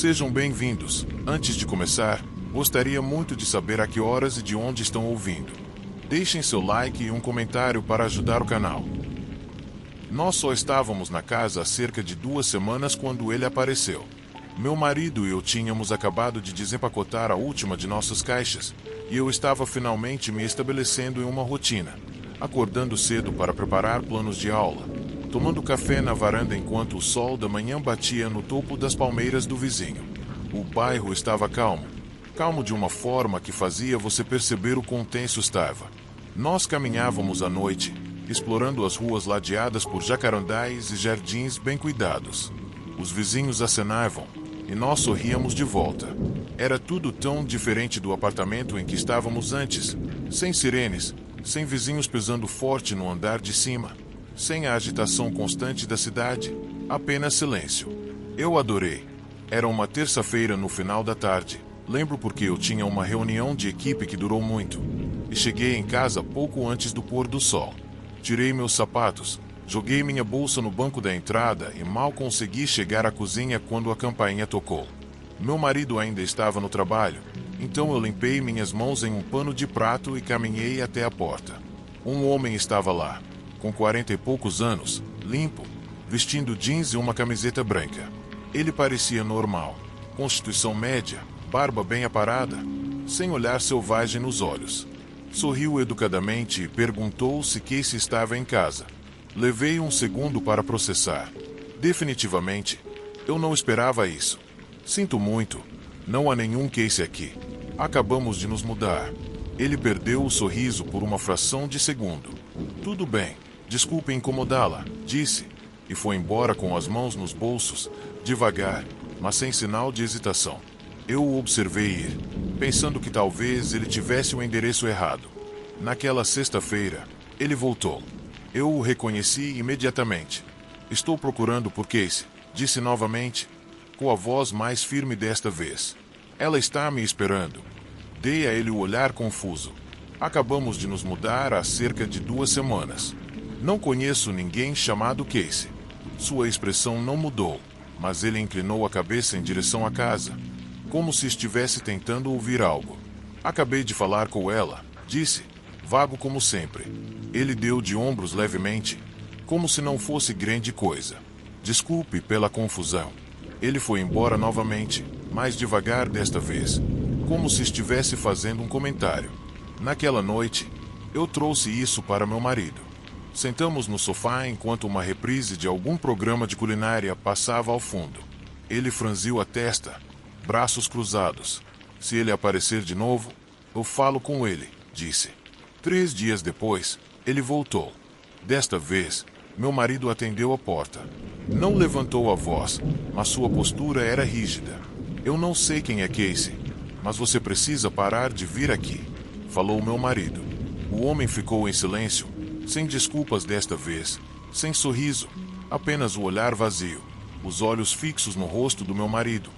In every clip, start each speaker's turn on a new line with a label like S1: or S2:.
S1: Sejam bem-vindos. Antes de começar, gostaria muito de saber a que horas e de onde estão ouvindo. Deixem seu like e um comentário para ajudar o canal. Nós só estávamos na casa há cerca de 2 semanas quando ele apareceu. Meu marido e eu tínhamos acabado de desempacotar a última de nossas caixas, e eu estava finalmente me estabelecendo em uma rotina, acordando cedo para preparar planos de aula, tomando café na varanda enquanto o sol da manhã batia no topo das palmeiras do vizinho. O bairro estava calmo, calmo de uma forma que fazia você perceber o quão tenso estava. Nós caminhávamos à noite, explorando as ruas ladeadas por jacarandás e jardins bem cuidados. Os vizinhos acenavam, e nós sorríamos de volta. Era tudo tão diferente do apartamento em que estávamos antes, sem sirenes, sem vizinhos pisando forte no andar de cima, sem a agitação constante da cidade, apenas silêncio. Eu adorei. Era uma terça-feira no final da tarde. Lembro porque eu tinha uma reunião de equipe que durou muito, e cheguei em casa pouco antes do pôr do sol. Tirei meus sapatos, joguei minha bolsa no banco da entrada e mal consegui chegar à cozinha quando a campainha tocou. Meu marido ainda estava no trabalho, então eu limpei minhas mãos em um pano de prato e caminhei até a porta. Um homem estava lá, com 40 e poucos anos, limpo, vestindo jeans e uma camiseta branca. Ele parecia normal, constituição média, barba bem aparada, sem olhar selvagem nos olhos. Sorriu educadamente e perguntou se Casey estava em casa. Levei um segundo para processar. Definitivamente, eu não esperava isso. Sinto muito, não há nenhum Casey aqui. Acabamos de nos mudar. Ele perdeu o sorriso por uma fração de segundo. Tudo bem, desculpe incomodá-la, disse, e foi embora com as mãos nos bolsos, devagar, mas sem sinal de hesitação. Eu o observei ir, pensando que talvez ele tivesse o endereço errado. Naquela sexta-feira, ele voltou. Eu o reconheci imediatamente. Estou procurando por Casey, disse novamente, com a voz mais firme desta vez. Ela está me esperando. Dei a ele o olhar confuso. Acabamos de nos mudar há cerca de 2 semanas. Não conheço ninguém chamado Casey. Sua expressão não mudou, mas ele inclinou a cabeça em direção à casa, como se estivesse tentando ouvir algo. Acabei de falar com ela, disse, vago como sempre. Ele deu de ombros levemente, como se não fosse grande coisa. Desculpe pela confusão. Ele foi embora novamente, mais devagar desta vez, como se estivesse fazendo um comentário. Naquela noite, eu trouxe isso para meu marido. Sentamos no sofá enquanto uma reprise de algum programa de culinária passava ao fundo. Ele franziu a testa, braços cruzados. Se ele aparecer de novo, eu falo com ele, disse. 3 dias depois, ele voltou. Desta vez, meu marido atendeu a porta. Não levantou a voz, mas sua postura era rígida. Eu não sei quem é Casey, mas você precisa parar de vir aqui, falou meu marido. O homem ficou em silêncio, sem desculpas desta vez, sem sorriso, apenas o olhar vazio, os olhos fixos no rosto do meu marido,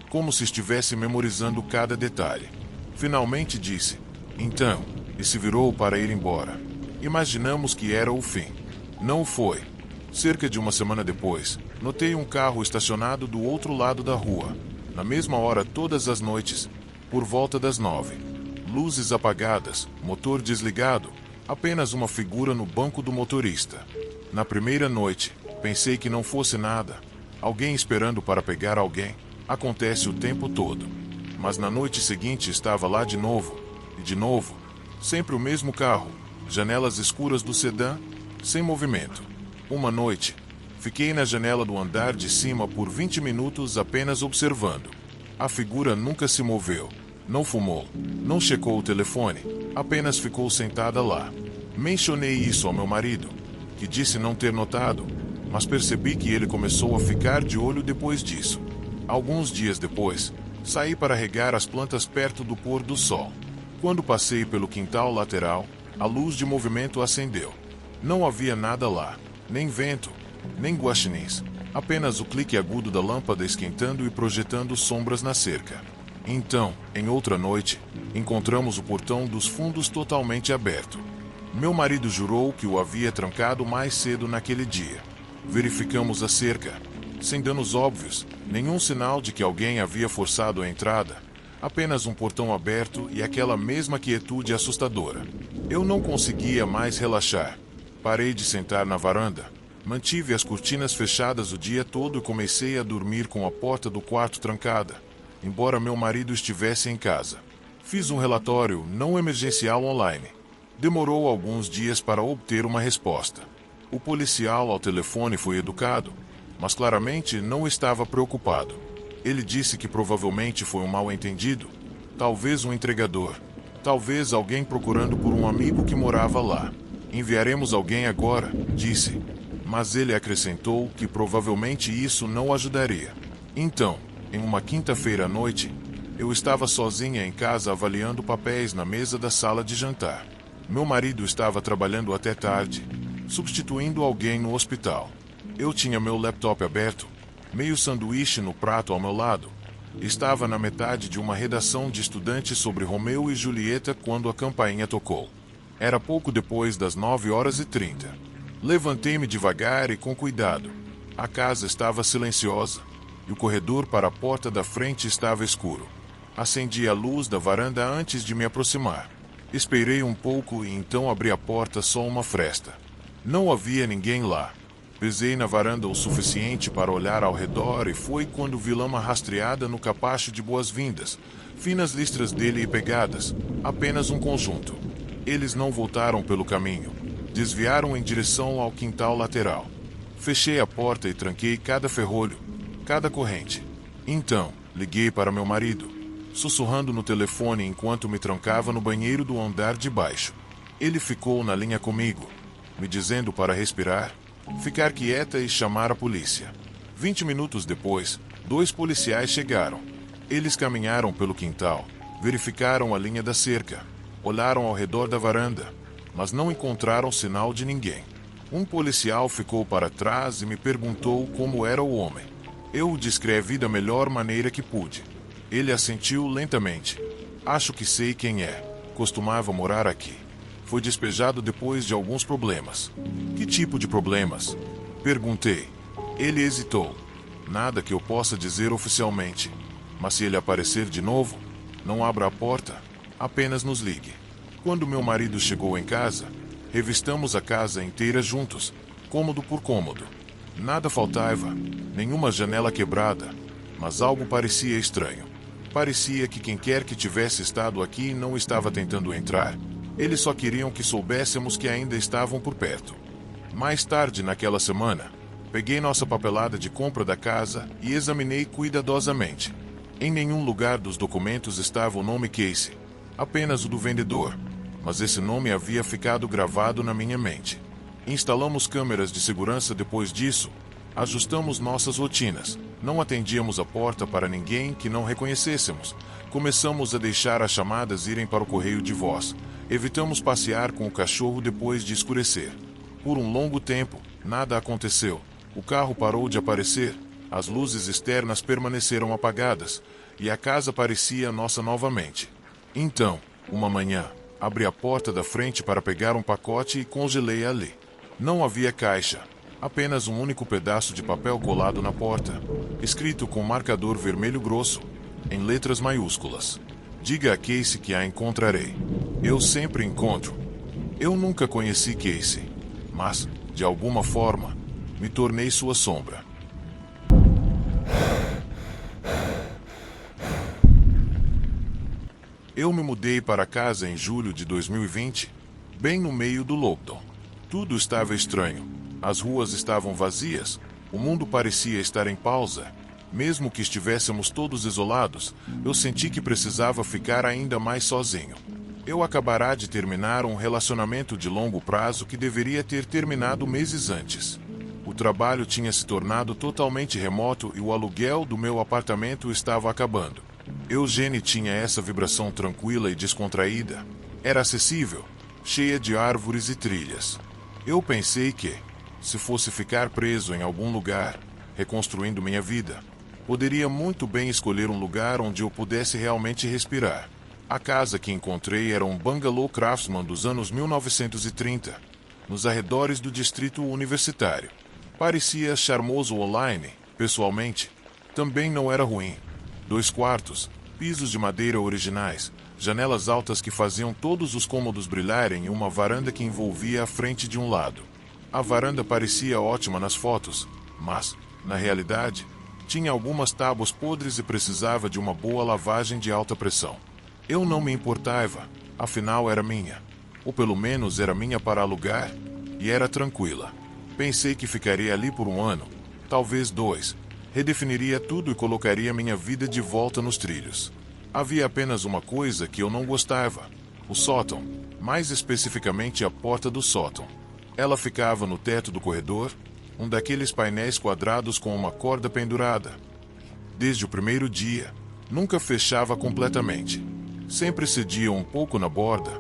S1: como se estivesse memorizando cada detalhe. Finalmente disse, então, e se virou para ir embora. Imaginamos que era o fim. Não o foi. Cerca de 1 semana depois, notei um carro estacionado do outro lado da rua, na mesma hora todas as noites, por volta das 9. Luzes apagadas, motor desligado, apenas uma figura no banco do motorista. Na primeira noite, pensei que não fosse nada, alguém esperando para pegar alguém. Acontece o tempo todo. Mas na noite seguinte estava lá de novo, e de novo, sempre o mesmo carro, janelas escuras do sedã, sem movimento. Uma noite, fiquei na janela do andar de cima por 20 minutos apenas observando. A figura nunca se moveu, não fumou, não checou o telefone, apenas ficou sentada lá. Mencionei isso ao meu marido, que disse não ter notado, mas percebi que ele começou a ficar de olho depois disso. Alguns dias depois, saí para regar as plantas perto do pôr do sol. Quando passei pelo quintal lateral, a luz de movimento acendeu. Não havia nada lá, nem vento, nem guaxinins, apenas o clique agudo da lâmpada esquentando e projetando sombras na cerca. Então, em outra noite, encontramos o portão dos fundos totalmente aberto. Meu marido jurou que o havia trancado mais cedo naquele dia. Verificamos a cerca. sem danos óbvios, nenhum sinal de que alguém havia forçado a entrada, apenas um portão aberto e aquela mesma quietude assustadora. Eu não conseguia mais relaxar. Parei de sentar na varanda, mantive as cortinas fechadas o dia todo e comecei a dormir com a porta do quarto trancada, embora meu marido estivesse em casa. Fiz um relatório não emergencial online. Demorou alguns dias para obter uma resposta. O policial ao telefone foi educado, mas claramente não estava preocupado. Ele disse que provavelmente foi um mal-entendido, talvez um entregador, talvez alguém procurando por um amigo que morava lá. Enviaremos alguém agora, disse, mas ele acrescentou que provavelmente isso não ajudaria. Então, em uma quinta-feira à noite, eu estava sozinha em casa avaliando papéis na mesa da sala de jantar. Meu marido estava trabalhando até tarde, substituindo alguém no hospital. Eu tinha meu laptop aberto, meio sanduíche no prato ao meu lado. Estava na metade de uma redação de estudantes sobre Romeu e Julieta quando a campainha tocou. Era pouco depois das 9h30. Levantei-me devagar e com cuidado. A casa estava silenciosa, e o corredor para a porta da frente estava escuro. Acendi a luz da varanda antes de me aproximar. Esperei um pouco e então abri a porta só uma fresta. Não havia ninguém lá. Pisei na varanda o suficiente para olhar ao redor e foi quando vi lama rastreada no capacho de boas-vindas, finas listras dele e pegadas, apenas um conjunto. Eles não voltaram pelo caminho. Desviaram em direção ao quintal lateral. Fechei a porta e tranquei cada ferrolho, cada corrente. Então, liguei para meu marido, sussurrando no telefone enquanto me trancava no banheiro do andar de baixo. Ele ficou na linha comigo, me dizendo para respirar, ficar quieta e chamar a polícia. 20 minutos depois, 2 policiais chegaram. Eles caminharam pelo quintal, verificaram a linha da cerca, olharam ao redor da varanda, mas não encontraram sinal de ninguém. Um policial ficou para trás e me perguntou como era o homem. Eu o descrevi da melhor maneira que pude. Ele assentiu lentamente. Acho que sei quem é. Costumava morar aqui. Foi despejado depois de alguns problemas. Que tipo de problemas? Perguntei. Ele hesitou. Nada que eu possa dizer oficialmente. Mas se ele aparecer de novo, não abra a porta, apenas nos ligue. Quando meu marido chegou em casa, revistamos a casa inteira juntos, cômodo por cômodo. Nada faltava, nenhuma janela quebrada, mas algo parecia estranho. Parecia que quem quer que tivesse estado aqui não estava tentando entrar. Eles só queriam que soubéssemos que ainda estavam por perto. Mais tarde naquela semana, peguei nossa papelada de compra da casa e examinei cuidadosamente. Em nenhum lugar dos documentos estava o nome Casey, apenas o do vendedor, mas esse nome havia ficado gravado na minha mente. Instalamos câmeras de segurança depois disso, ajustamos nossas rotinas, não atendíamos a porta para ninguém que não reconhecêssemos, começamos a deixar as chamadas irem para o correio de voz, evitamos passear com o cachorro depois de escurecer. Por um longo tempo, nada aconteceu, o carro parou de aparecer, as luzes externas permaneceram apagadas, e a casa parecia nossa novamente. Então, uma manhã, abri a porta da frente para pegar um pacote e congelei ali. Não havia caixa, apenas um único pedaço de papel colado na porta, escrito com marcador vermelho grosso, em letras maiúsculas. Diga a Casey que a encontrarei. Eu sempre encontro. Eu nunca conheci Casey, mas, de alguma forma, me tornei sua sombra. Eu me mudei para casa em julho de 2020, bem no meio do lockdown. Tudo estava estranho. As ruas estavam vazias, o mundo parecia estar em pausa. Mesmo que estivéssemos todos isolados, eu senti que precisava ficar ainda mais sozinho. Eu acabara de terminar um relacionamento de longo prazo que deveria ter terminado meses antes. O trabalho tinha se tornado totalmente remoto e o aluguel do meu apartamento estava acabando. Eugene tinha essa vibração tranquila e descontraída. Era acessível, cheia de árvores e trilhas. Eu pensei que, se fosse ficar preso em algum lugar, reconstruindo minha vida, poderia muito bem escolher um lugar onde eu pudesse realmente respirar. A casa que encontrei era um bungalow craftsman dos anos 1930, nos arredores do distrito universitário. Parecia charmoso online, Pessoalmente, também não era ruim. 2 quartos, pisos de madeira originais, janelas altas que faziam todos os cômodos brilharem e uma varanda que envolvia a frente de um lado. A varanda parecia ótima nas fotos, mas, na realidade, tinha algumas tábuas podres e precisava de uma boa lavagem de alta pressão. Eu não me importava, afinal era minha. Ou pelo menos era minha para alugar, e era tranquila. Pensei que ficaria ali por 1 ano, talvez 2, redefiniria tudo e colocaria minha vida de volta nos trilhos. Havia apenas uma coisa que eu não gostava: o sótão, mais especificamente a porta do sótão. Ela ficava no teto do corredor, um daqueles painéis quadrados com uma corda pendurada. Desde o primeiro dia, nunca fechava completamente. Sempre cedia um pouco na borda,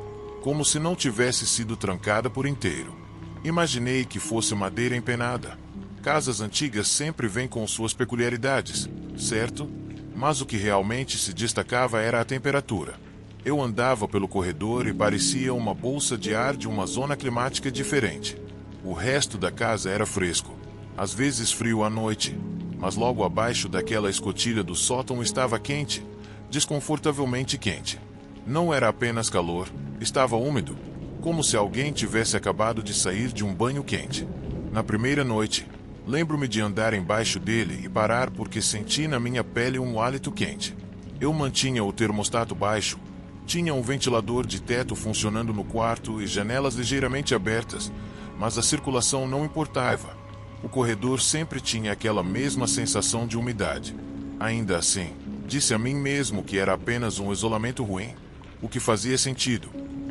S1: como se não tivesse sido trancada por inteiro. Imaginei que fosse madeira empenada. Casas antigas sempre vêm com suas peculiaridades, certo? Mas o que realmente se destacava era a temperatura. Eu andava pelo corredor e parecia uma bolsa de ar de uma zona climática diferente. O resto da casa era fresco, às vezes frio à noite, mas logo abaixo daquela escotilha do sótão estava quente, desconfortavelmente quente. Não era apenas calor, estava úmido, como se alguém tivesse acabado de sair de um banho quente. Na primeira noite, lembro-me de andar embaixo dele e parar porque senti na minha pele um hálito quente. Eu mantinha o termostato baixo, tinha um ventilador de teto funcionando no quarto e janelas ligeiramente abertas, mas a circulação não importava. O corredor sempre tinha aquela mesma sensação de umidade. Ainda assim, disse a mim mesmo que era apenas um isolamento ruim, o que fazia sentido.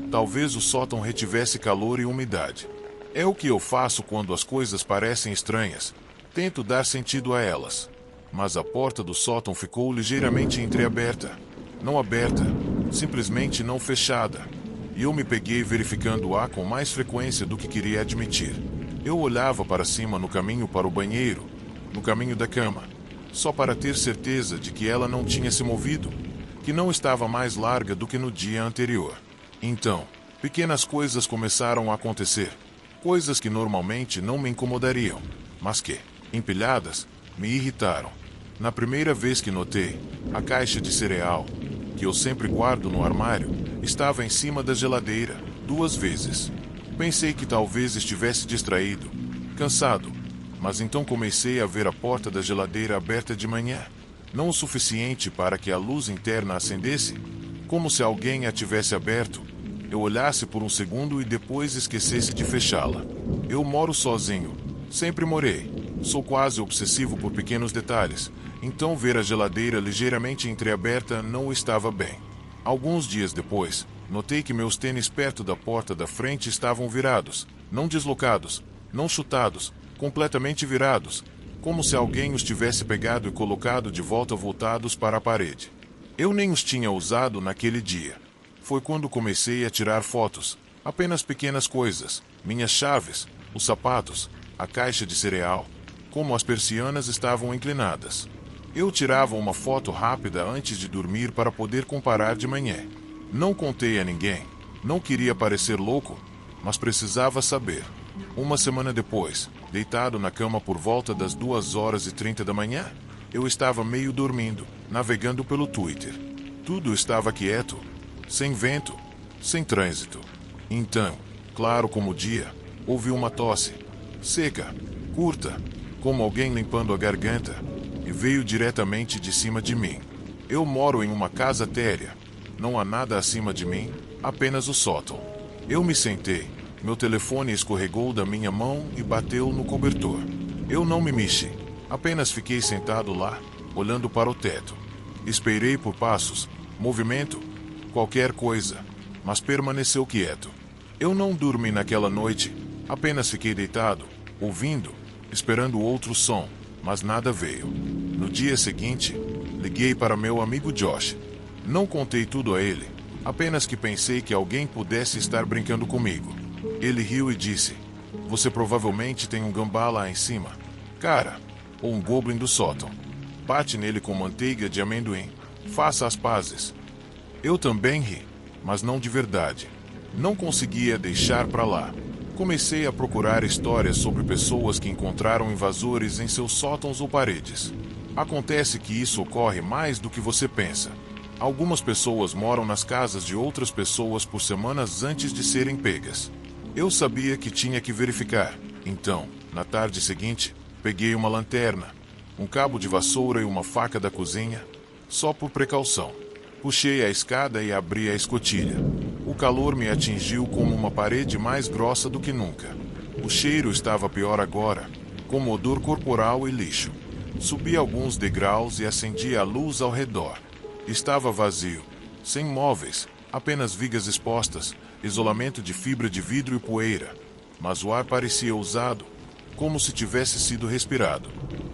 S1: Talvez o sótão retivesse calor e umidade. É o que eu faço quando as coisas parecem estranhas. Tento dar sentido a elas. Mas a porta do sótão ficou ligeiramente entreaberta. Não aberta, simplesmente não fechada. E eu me peguei verificando-a com mais frequência do que queria admitir. Eu olhava para cima no caminho para o banheiro, no caminho da cama, só para ter certeza de que ela não tinha se movido, que não estava mais larga do que no dia anterior. Então, pequenas coisas começaram a acontecer. Coisas que normalmente não me incomodariam, mas que, empilhadas, me irritaram. Na primeira vez que notei, a caixa de cereal, que eu sempre guardo no armário, estava em cima da geladeira, 2 vezes. Pensei que talvez estivesse distraído, cansado, mas então comecei a ver a porta da geladeira aberta de manhã, não o suficiente para que a luz interna acendesse, como se alguém a tivesse aberto. Eu olhasse por um segundo e depois esquecesse de fechá-la. Eu moro sozinho, sempre morei. Sou quase obsessivo por pequenos detalhes, então ver a geladeira ligeiramente entreaberta não estava bem. Alguns dias depois, notei que meus tênis perto da porta da frente estavam virados, não deslocados, não chutados, completamente virados, como se alguém os tivesse pegado e colocado de volta voltados para a parede. Eu nem os tinha usado naquele dia. Foi quando comecei a tirar fotos, apenas pequenas coisas, minhas chaves, os sapatos, a caixa de cereal, como as persianas estavam inclinadas. Eu tirava uma foto rápida antes de dormir para poder comparar de manhã. Não contei a ninguém, não queria parecer louco, mas precisava saber. 1 semana depois, deitado na cama por volta das 2h30 da manhã, eu estava meio dormindo, navegando pelo Twitter. Tudo estava quieto, sem vento, sem trânsito. Então, claro como o dia, ouvi uma tosse, seca, curta, como alguém limpando a garganta, e veio diretamente de cima de mim. Eu moro em uma casa térrea. Não há nada acima de mim, apenas o sótão. Eu me sentei, meu telefone escorregou da minha mão e bateu no cobertor. Eu não me mexi, apenas fiquei sentado lá, olhando para o teto. Esperei por passos, movimento, qualquer coisa, mas permaneceu quieto. Eu não dormi naquela noite, apenas fiquei deitado, ouvindo, esperando outro som, mas nada veio. No dia seguinte, liguei para meu amigo Josh. Não contei tudo a ele, apenas que pensei que alguém pudesse estar brincando comigo. Ele riu e disse: "Você provavelmente tem um gambá lá em cima, cara, ou um goblin do sótão. Bate nele com manteiga de amendoim. Faça as pazes." Eu também ri, mas não de verdade. Não conseguia deixar pra lá. Comecei a procurar histórias sobre pessoas que encontraram invasores em seus sótãos ou paredes. Acontece que isso ocorre mais do que você pensa. Algumas pessoas moram nas casas de outras pessoas por semanas antes de serem pegas. Eu sabia que tinha que verificar. Então, na tarde seguinte, peguei uma lanterna, um cabo de vassoura e uma faca da cozinha, só por precaução. Puxei a escada e abri a escotilha. O calor me atingiu como uma parede mais grossa do que nunca. O cheiro estava pior agora, como odor corporal e lixo. Subi alguns degraus e acendi a luz ao redor. Estava vazio, sem móveis, apenas vigas expostas, isolamento de fibra de vidro e poeira. Mas o ar parecia usado, como se tivesse sido respirado.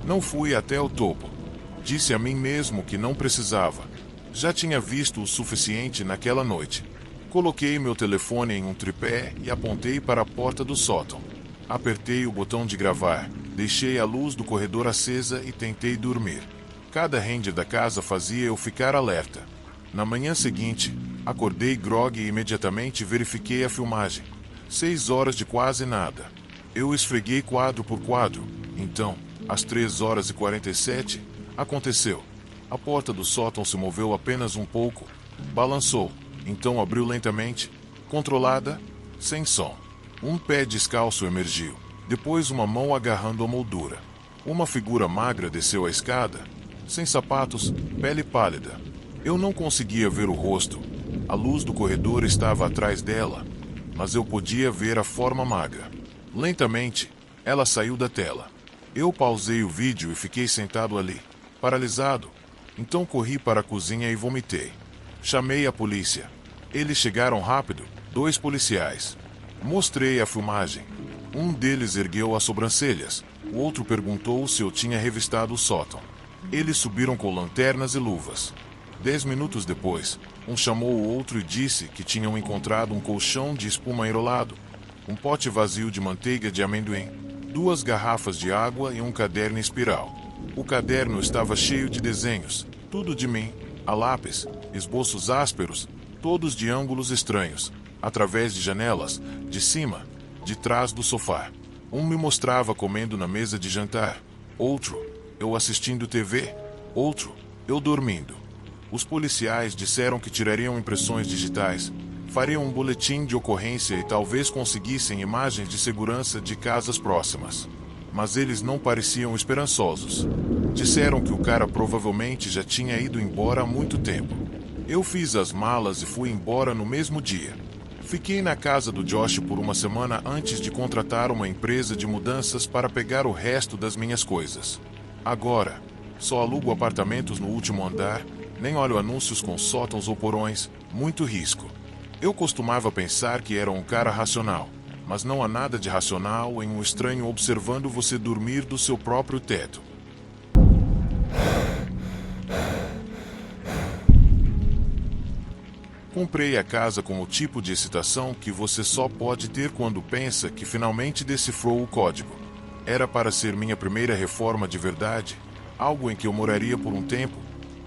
S1: Não fui até o topo. Disse a mim mesmo que não precisava. Já tinha visto o suficiente naquela noite. Coloquei meu telefone em um tripé e apontei para a porta do sótão. Apertei o botão de gravar, deixei a luz do corredor acesa e tentei dormir. Cada render da casa fazia eu ficar alerta. Na manhã seguinte, acordei grogue e imediatamente verifiquei a filmagem. 6 horas de quase nada. Eu esfreguei quadro por quadro. Então, às 3h47, aconteceu. A porta do sótão se moveu apenas um pouco, balançou, então abriu lentamente, controlada, sem som. Um pé descalço emergiu, depois uma mão agarrando a moldura. Uma figura magra desceu a escada, sem sapatos, pele pálida. Eu não conseguia ver o rosto. A luz do corredor estava atrás dela, mas eu podia ver a forma magra. Lentamente, ela saiu da tela. Eu pausei o vídeo e fiquei sentado ali, paralisado. Então corri para a cozinha e vomitei. Chamei a polícia. Eles chegaram rápido, 2 policiais. Mostrei a filmagem. Um deles ergueu as sobrancelhas. O outro perguntou se eu tinha revistado o sótão. Eles subiram com lanternas e luvas. 10 minutos depois, um chamou o outro e disse que tinham encontrado um colchão de espuma enrolado, um pote vazio de manteiga de amendoim, 2 garrafas de água e um caderno em espiral. O caderno estava cheio de desenhos, tudo de mim, a lápis, esboços ásperos, todos de ângulos estranhos, através de janelas, de cima, de trás do sofá. Um me mostrava comendo na mesa de jantar, outro, eu assistindo TV, outro, eu dormindo. Os policiais disseram que tirariam impressões digitais, fariam um boletim de ocorrência e talvez conseguissem imagens de segurança de casas próximas. Mas eles não pareciam esperançosos. Disseram que o cara provavelmente já tinha ido embora há muito tempo. Eu fiz as malas e fui embora no mesmo dia. Fiquei na casa do Josh por uma semana antes de contratar uma empresa de mudanças para pegar o resto das minhas coisas. Agora, só alugo apartamentos no último andar, nem olho anúncios com sótãos ou porões, muito risco. Eu costumava pensar que era um cara racional, mas não há nada de racional em um estranho observando você dormir do seu próprio teto. Comprei a casa com o tipo de excitação que você só pode ter quando pensa que finalmente decifrou o código. Era para ser minha primeira reforma de verdade, algo em que eu moraria por um tempo,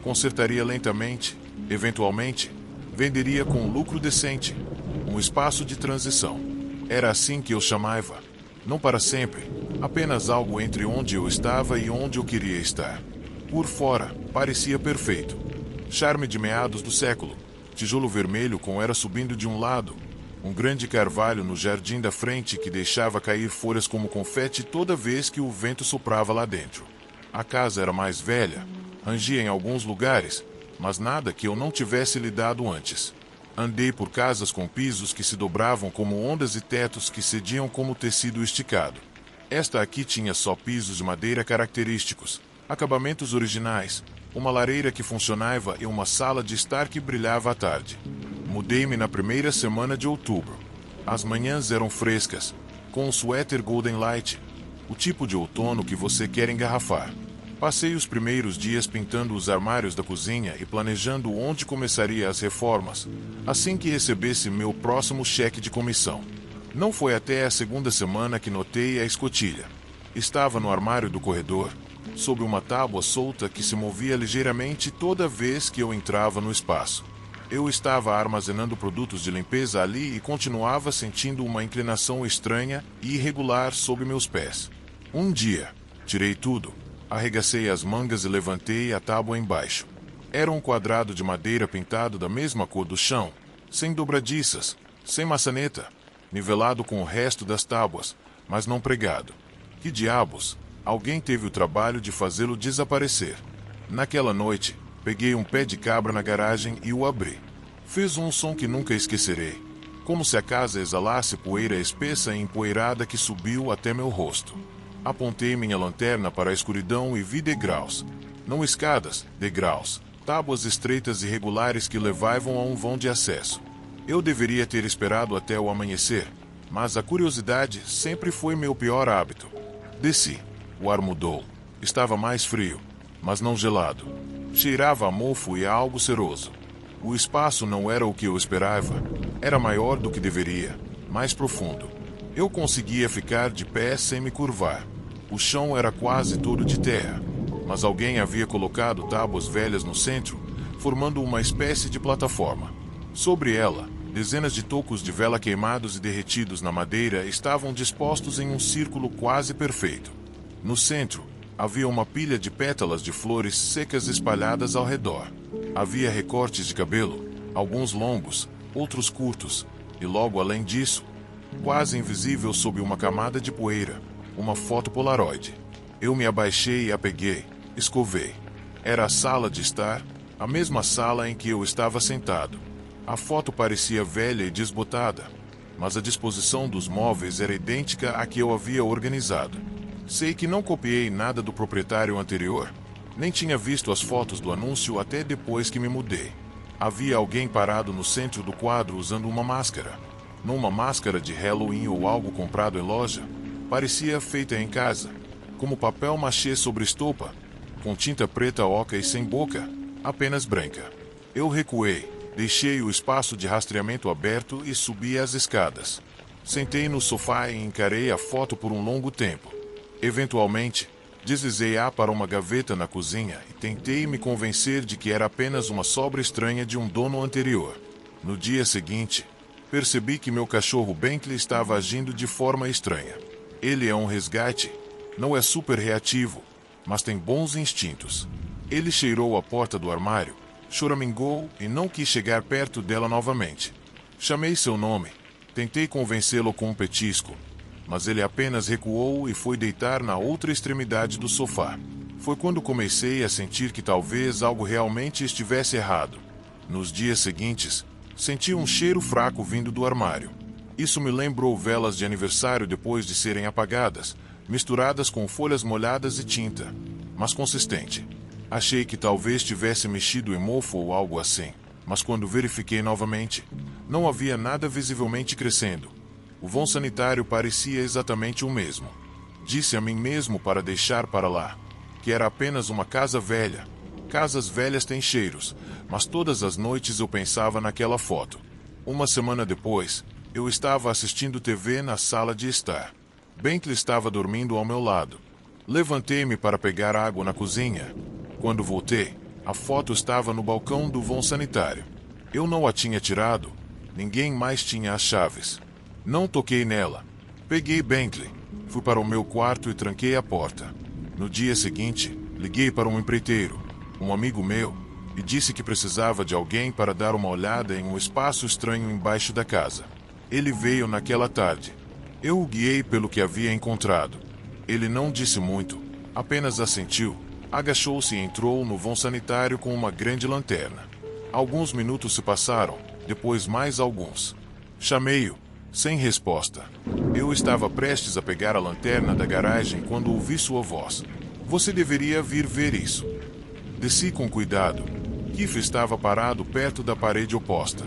S1: consertaria lentamente, eventualmente, venderia com lucro decente, um espaço de transição. Era assim que eu chamava, não para sempre, apenas algo entre onde eu estava e onde eu queria estar. Por fora, parecia perfeito. Charme de meados do século. Tijolo vermelho com era subindo de um lado, um grande carvalho no jardim da frente que deixava cair folhas como confete toda vez que o vento soprava lá dentro. A casa era mais velha, rangia em alguns lugares, mas nada que eu não tivesse lidado antes. Andei por casas com pisos que se dobravam como ondas e tetos que cediam como tecido esticado. Esta aqui tinha só pisos de madeira característicos, acabamentos originais, uma lareira que funcionava e uma sala de estar que brilhava à tarde. Mudei-me na primeira semana de outubro. As manhãs eram frescas, com um suéter Golden Light, o tipo de outono que você quer engarrafar. Passei os primeiros dias pintando os armários da cozinha e planejando onde começaria as reformas, assim que recebesse meu próximo cheque de comissão. Não foi até a segunda semana que notei a escotilha. Estava no armário do corredor, sob uma tábua solta que se movia ligeiramente toda vez que eu entrava no espaço. Eu estava armazenando produtos de limpeza ali e continuava sentindo uma inclinação estranha e irregular sob meus pés. Um dia, tirei tudo, arregacei as mangas e levantei a tábua embaixo. Era um quadrado de madeira pintado da mesma cor do chão, sem dobradiças, sem maçaneta, nivelado com o resto das tábuas, mas não pregado. Que diabos! Alguém teve o trabalho de fazê-lo desaparecer. Naquela noite, peguei um pé de cabra na garagem e o abri. Fez um som que nunca esquecerei, como se a casa exalasse poeira espessa e empoeirada que subiu até meu rosto. Apontei minha lanterna para a escuridão e vi degraus. Não escadas, degraus. Tábuas estreitas e regulares que levavam a um vão de acesso. Eu deveria ter esperado até o amanhecer, mas a curiosidade sempre foi meu pior hábito. Desci. O ar mudou. Estava mais frio, mas não gelado. Cheirava a mofo e a algo ceroso. O espaço não era o que eu esperava. Era maior do que deveria, mais profundo. Eu conseguia ficar de pé sem me curvar. O chão era quase todo de terra, mas alguém havia colocado tábuas velhas no centro, formando uma espécie de plataforma. Sobre ela, dezenas de tocos de vela queimados e derretidos na madeira estavam dispostos em um círculo quase perfeito. No centro, havia uma pilha de pétalas de flores secas espalhadas ao redor. Havia recortes de cabelo, alguns longos, outros curtos, e logo além disso, quase invisível sob uma camada de poeira, uma foto polaroid. Eu me abaixei e a peguei, escovei. Era a sala de estar, a mesma sala em que eu estava sentado. A foto parecia velha e desbotada, mas a disposição dos móveis era idêntica à que eu havia organizado. Sei que não copiei nada do proprietário anterior, nem tinha visto as fotos do anúncio até depois que me mudei. Havia alguém parado no centro do quadro usando uma máscara. Numa máscara de Halloween ou algo comprado em loja, parecia feita em casa, como papel machê sobre estopa, com tinta preta oca e sem boca, apenas branca. Eu recuei, deixei o espaço de rastreamento aberto e subi as escadas. Sentei no sofá e encarei a foto por um longo tempo. Eventualmente, deslizei-a para uma gaveta na cozinha e tentei me convencer de que era apenas uma sobra estranha de um dono anterior. No dia seguinte, percebi que meu cachorro Bentley estava agindo de forma estranha. Ele é um resgate, não é super reativo, mas tem bons instintos. Ele cheirou a porta do armário, choramingou e não quis chegar perto dela novamente. Chamei seu nome, tentei convencê-lo com um petisco, mas ele apenas recuou e foi deitar na outra extremidade do sofá. Foi quando comecei a sentir que talvez algo realmente estivesse errado. Nos dias seguintes, senti um cheiro fraco vindo do armário. Isso me lembrou velas de aniversário depois de serem apagadas, misturadas com folhas molhadas e tinta, mas consistente. Achei que talvez tivesse mexido em mofo ou algo assim, mas quando verifiquei novamente, não havia nada visivelmente crescendo. O vão sanitário parecia exatamente o mesmo. Disse a mim mesmo para deixar para lá, que era apenas uma casa velha. Casas velhas têm cheiros, mas todas as noites eu pensava naquela foto. Uma semana depois, eu estava assistindo TV na sala de estar. Bentley estava dormindo ao meu lado. Levantei-me para pegar água na cozinha. Quando voltei, a foto estava no balcão do vão sanitário. Eu não a tinha tirado, ninguém mais tinha as chaves. Não toquei nela. Peguei Bentley, fui para o meu quarto e tranquei a porta. No dia seguinte, liguei para um empreiteiro, um amigo meu, e disse que precisava de alguém para dar uma olhada em um espaço estranho embaixo da casa. Ele veio naquela tarde. Eu o guiei pelo que havia encontrado. Ele não disse muito, apenas assentiu, agachou-se e entrou no vão sanitário com uma grande lanterna. Alguns minutos se passaram, depois mais alguns. Chamei-o, sem resposta. Eu estava prestes a pegar a lanterna da garagem quando ouvi sua voz. Você deveria vir ver isso. Desci com cuidado. Keith estava parado perto da parede oposta.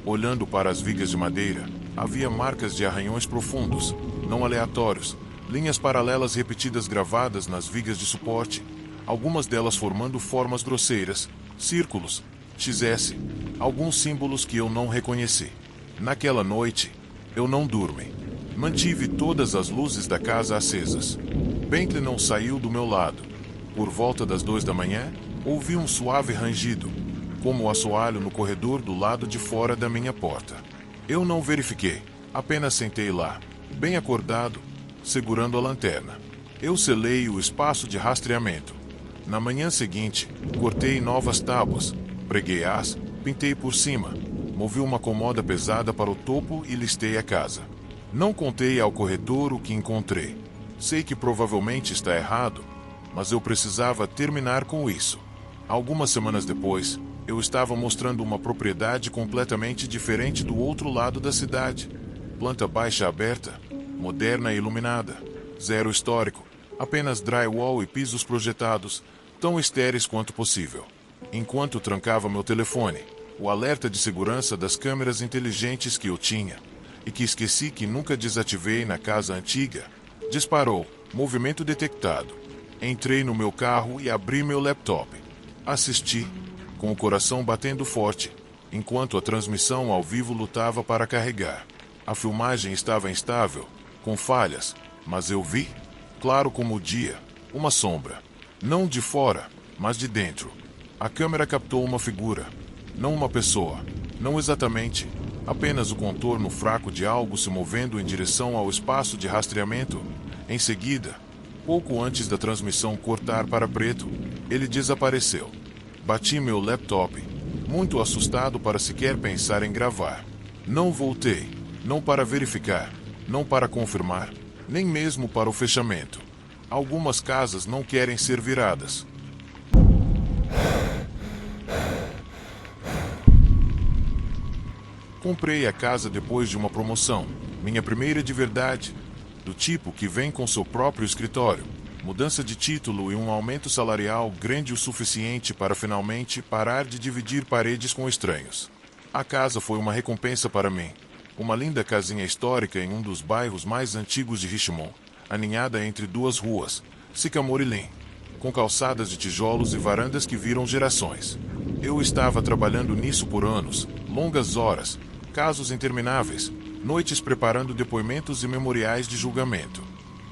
S1: Olhando para as vigas de madeira, havia marcas de arranhões profundos, não aleatórios, linhas paralelas repetidas gravadas nas vigas de suporte, algumas delas formando formas grosseiras, círculos, XS, alguns símbolos que eu não reconheci. Naquela noite, eu não dormi. Mantive todas as luzes da casa acesas. Bentley não saiu do meu lado. Por volta das 2 da manhã, ouvi um suave rangido. como o assoalho no corredor do lado de fora da minha porta. Eu não verifiquei, apenas sentei lá, bem acordado, segurando a lanterna. Eu selei o espaço de rastreamento. Na manhã seguinte, cortei novas tábuas, preguei-as, pintei por cima, movi uma comoda pesada para o topo e listei a casa. Não contei ao corretor o que encontrei. Sei que provavelmente está errado, mas eu precisava terminar com isso. Algumas semanas depois, eu estava mostrando uma propriedade completamente diferente do outro lado da cidade. Planta baixa aberta, moderna e iluminada, zero histórico, apenas drywall e pisos projetados, tão estéreis quanto possível. Enquanto trancava meu telefone, o alerta de segurança das câmeras inteligentes que eu tinha, e que esqueci que nunca desativei na casa antiga, disparou, movimento detectado. Entrei no meu carro e abri meu laptop. Assisti, com o coração batendo forte, enquanto a transmissão ao vivo lutava para carregar. A filmagem estava instável, com falhas, mas eu vi, claro como o dia, uma sombra. Não de fora, mas de dentro. A câmera captou uma figura, não uma pessoa, não exatamente, apenas o contorno fraco de algo se movendo em direção ao espaço de rastreamento. Em seguida, pouco antes da transmissão cortar para preto, ele desapareceu. Bati meu laptop, muito assustado para sequer pensar em gravar. Não voltei, não para verificar, não para confirmar, nem mesmo para o fechamento. Algumas casas não querem ser viradas. Comprei a casa depois de uma promoção, minha primeira de verdade, do tipo que vem com seu próprio escritório, mudança de título e um aumento salarial grande o suficiente para finalmente parar de dividir paredes com estranhos. A casa foi uma recompensa para mim. Uma linda casinha histórica em um dos bairros mais antigos de Richmond, aninhada entre duas ruas, Sycamore e Lynn, com calçadas de tijolos e varandas que viram gerações. Eu estava trabalhando nisso por anos, longas horas, casos intermináveis, noites preparando depoimentos e memoriais de julgamento.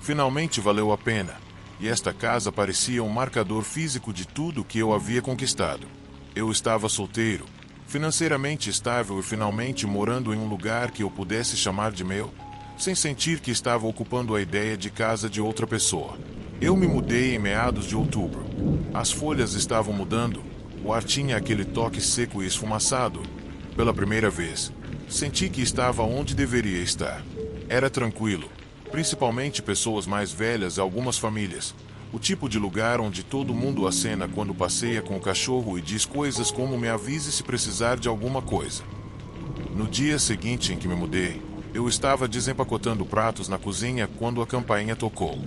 S1: Finalmente valeu a pena, e esta casa parecia um marcador físico de tudo que eu havia conquistado. Eu estava solteiro, financeiramente estável e finalmente morando em um lugar que eu pudesse chamar de meu, sem sentir que estava ocupando a ideia de casa de outra pessoa. Eu me mudei em meados de outubro. As folhas estavam mudando, o ar tinha aquele toque seco e esfumaçado. Pela primeira vez, senti que estava onde deveria estar. Era tranquilo, principalmente pessoas mais velhas e algumas famílias. O tipo de lugar onde todo mundo acena quando passeia com o cachorro e diz coisas como me avise se precisar de alguma coisa. No dia seguinte em que me mudei, eu estava desempacotando pratos na cozinha quando a campainha tocou.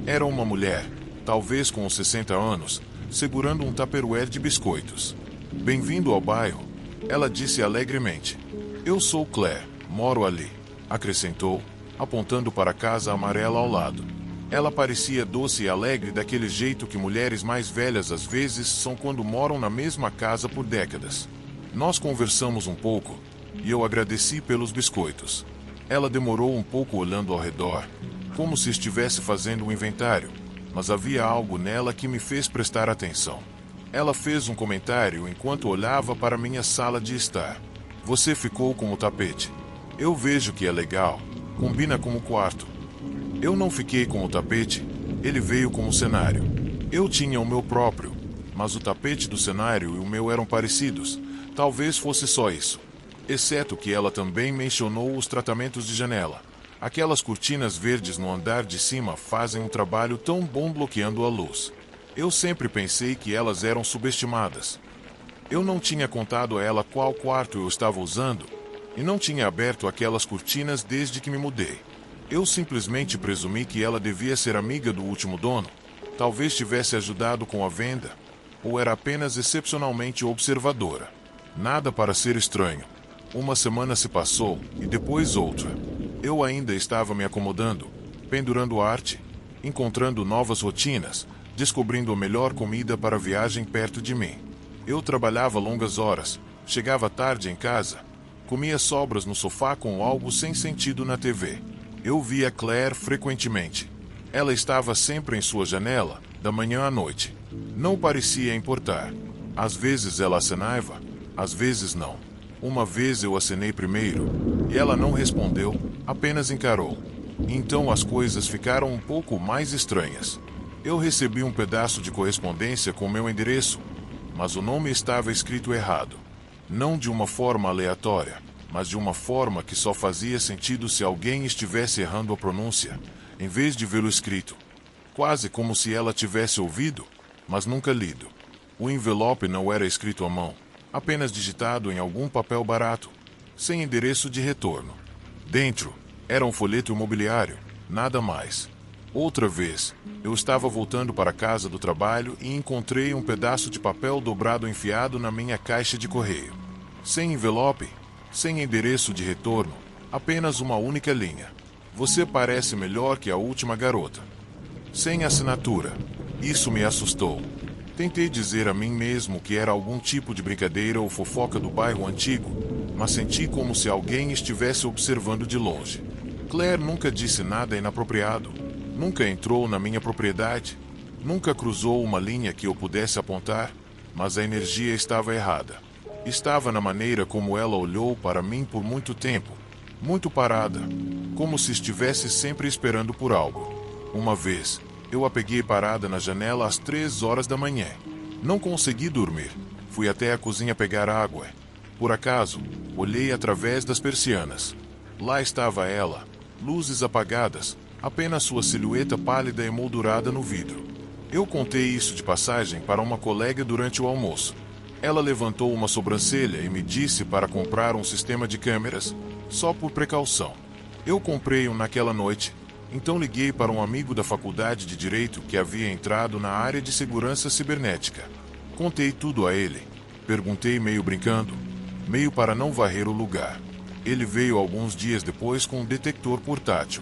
S1: Era uma mulher, talvez com uns 60 anos, segurando um tupperware de biscoitos. Bem-vindo ao bairro, ela disse alegremente. Eu sou Claire, moro ali, acrescentou, apontando para a casa amarela ao lado. Ela parecia doce e alegre daquele jeito que mulheres mais velhas às vezes são quando moram na mesma casa por décadas. Nós conversamos um pouco, e eu agradeci pelos biscoitos. Ela demorou um pouco olhando ao redor, como se estivesse fazendo um inventário, mas havia algo nela que me fez prestar atenção. Ela fez um comentário enquanto olhava para minha sala de estar. Você ficou com o tapete. Eu vejo que é legal, combina com o quarto. Eu não fiquei com o tapete, ele veio com o cenário. Eu tinha o meu próprio, mas o tapete do cenário e o meu eram parecidos. Talvez fosse só isso. Exceto que ela também mencionou os tratamentos de janela. Aquelas cortinas verdes no andar de cima fazem um trabalho tão bom bloqueando a luz. Eu sempre pensei que elas eram subestimadas. Eu não tinha contado a ela qual quarto eu estava usando, e não tinha aberto aquelas cortinas desde que me mudei. Eu simplesmente presumi que ela devia ser amiga do último dono, talvez tivesse ajudado com a venda, ou era apenas excepcionalmente observadora. Nada para ser estranho. Uma semana se passou, e depois outra. Eu ainda estava me acomodando, pendurando arte, encontrando novas rotinas, descobrindo a melhor comida para a viagem perto de mim. Eu trabalhava longas horas, chegava tarde em casa, comia sobras no sofá com algo sem sentido na TV. Eu via Claire frequentemente. Ela estava sempre em sua janela, da manhã à noite. Não parecia importar. Às vezes ela acenava, Às vezes não. Uma vez eu acenei primeiro, e ela não respondeu, apenas encarou. Então as coisas ficaram um pouco mais estranhas. Eu recebi um pedaço de correspondência com meu endereço, mas o nome estava escrito errado. Não de uma forma aleatória, mas de uma forma que só fazia sentido se alguém estivesse errando a pronúncia, em vez de vê-lo escrito. Quase como se ela tivesse ouvido, mas nunca lido. O envelope não era escrito à mão, apenas digitado em algum papel barato, sem endereço de retorno. Dentro, era um folheto imobiliário, nada mais. Outra vez, eu estava voltando para casa do trabalho e encontrei um pedaço de papel dobrado enfiado na minha caixa de correio. Sem envelope, sem endereço de retorno, apenas uma única linha. Você parece melhor que a última garota. Sem assinatura. Isso me assustou. Tentei dizer a mim mesmo que era algum tipo de brincadeira ou fofoca do bairro antigo, mas senti como se alguém estivesse observando de longe. Claire nunca disse nada inapropriado. Nunca entrou na minha propriedade. Nunca cruzou uma linha que eu pudesse apontar, mas a energia estava errada. Estava na maneira como ela olhou para mim por muito tempo, muito parada, como se estivesse sempre esperando por algo. Uma vez, eu a peguei parada na janela às 3 horas da manhã. Não consegui dormir. Fui até a cozinha pegar água. Por acaso, olhei através das persianas. Lá estava ela, luzes apagadas, apenas sua silhueta pálida emoldurada no vidro. Eu contei isso de passagem para uma colega durante o almoço. Ela levantou uma sobrancelha e me disse para comprar um sistema de câmeras, só por precaução. Eu comprei um naquela noite. Então liguei para um amigo da faculdade de Direito que havia entrado na área de segurança cibernética. Contei tudo a ele. Perguntei meio brincando, meio para não varrer o lugar. Ele veio alguns dias depois com um detector portátil.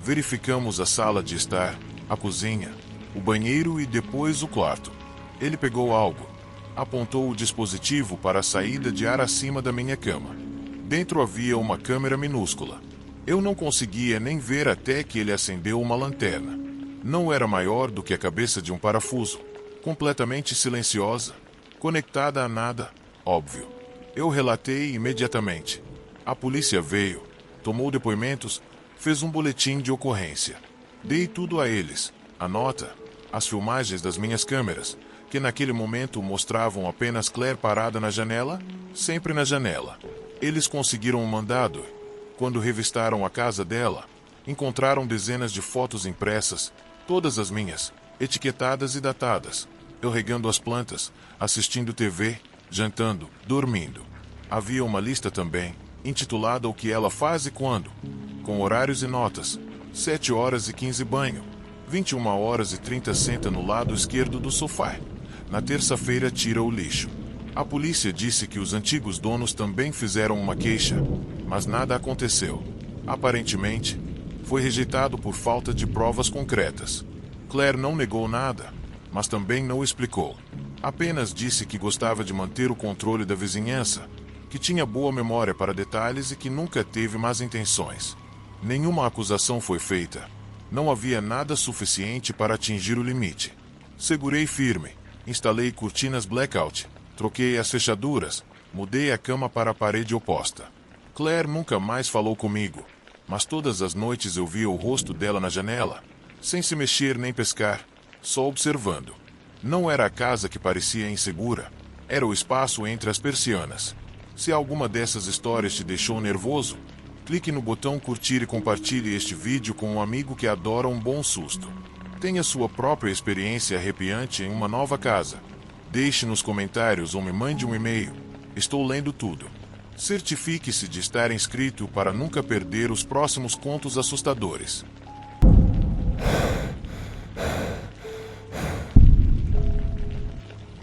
S1: Verificamos a sala de estar, a cozinha, o banheiro e depois o quarto. Ele pegou algo. Apontou o dispositivo para a saída de ar acima da minha cama. Dentro havia uma câmera minúscula. Eu não conseguia nem ver até que ele acendeu uma lanterna. Não era maior do que a cabeça de um parafuso, completamente silenciosa, conectada a nada, óbvio. Eu relatei imediatamente. A polícia veio, tomou depoimentos, fez um boletim de ocorrência. Dei tudo a eles, a nota, as filmagens das minhas câmeras, que naquele momento mostravam apenas Claire parada na janela, sempre na janela. Eles conseguiram um mandado. Quando revistaram a casa dela, encontraram dezenas de fotos impressas, todas as minhas, etiquetadas e datadas. Eu regando as plantas, assistindo TV, jantando, dormindo. Havia uma lista também, intitulada O que ela faz e quando, com horários e notas. 7 horas e 15 banho, 21 horas e 30 senta no lado esquerdo do sofá. Na terça-feira tira o lixo. A polícia disse que os antigos donos também fizeram uma queixa, mas nada aconteceu. Aparentemente, foi rejeitado por falta de provas concretas. Claire não negou nada, mas também não explicou. Apenas disse que gostava de manter o controle da vizinhança, que tinha boa memória para detalhes e que nunca teve más intenções. Nenhuma acusação foi feita. Não havia nada suficiente para atingir o limite. Segurei firme, instalei cortinas blackout, troquei as fechaduras, mudei a cama para a parede oposta. Claire nunca mais falou comigo, mas todas as noites eu via o rosto dela na janela, sem se mexer nem pescar, só observando. Não era a casa que parecia insegura, era o espaço entre as persianas. Se alguma dessas histórias te deixou nervoso, clique no botão curtir e compartilhe este vídeo com um amigo que adora um bom susto. Tenha sua própria experiência arrepiante em uma nova casa. Deixe nos comentários ou me mande um e-mail. Estou lendo tudo. Certifique-se de estar inscrito para nunca perder os próximos contos assustadores.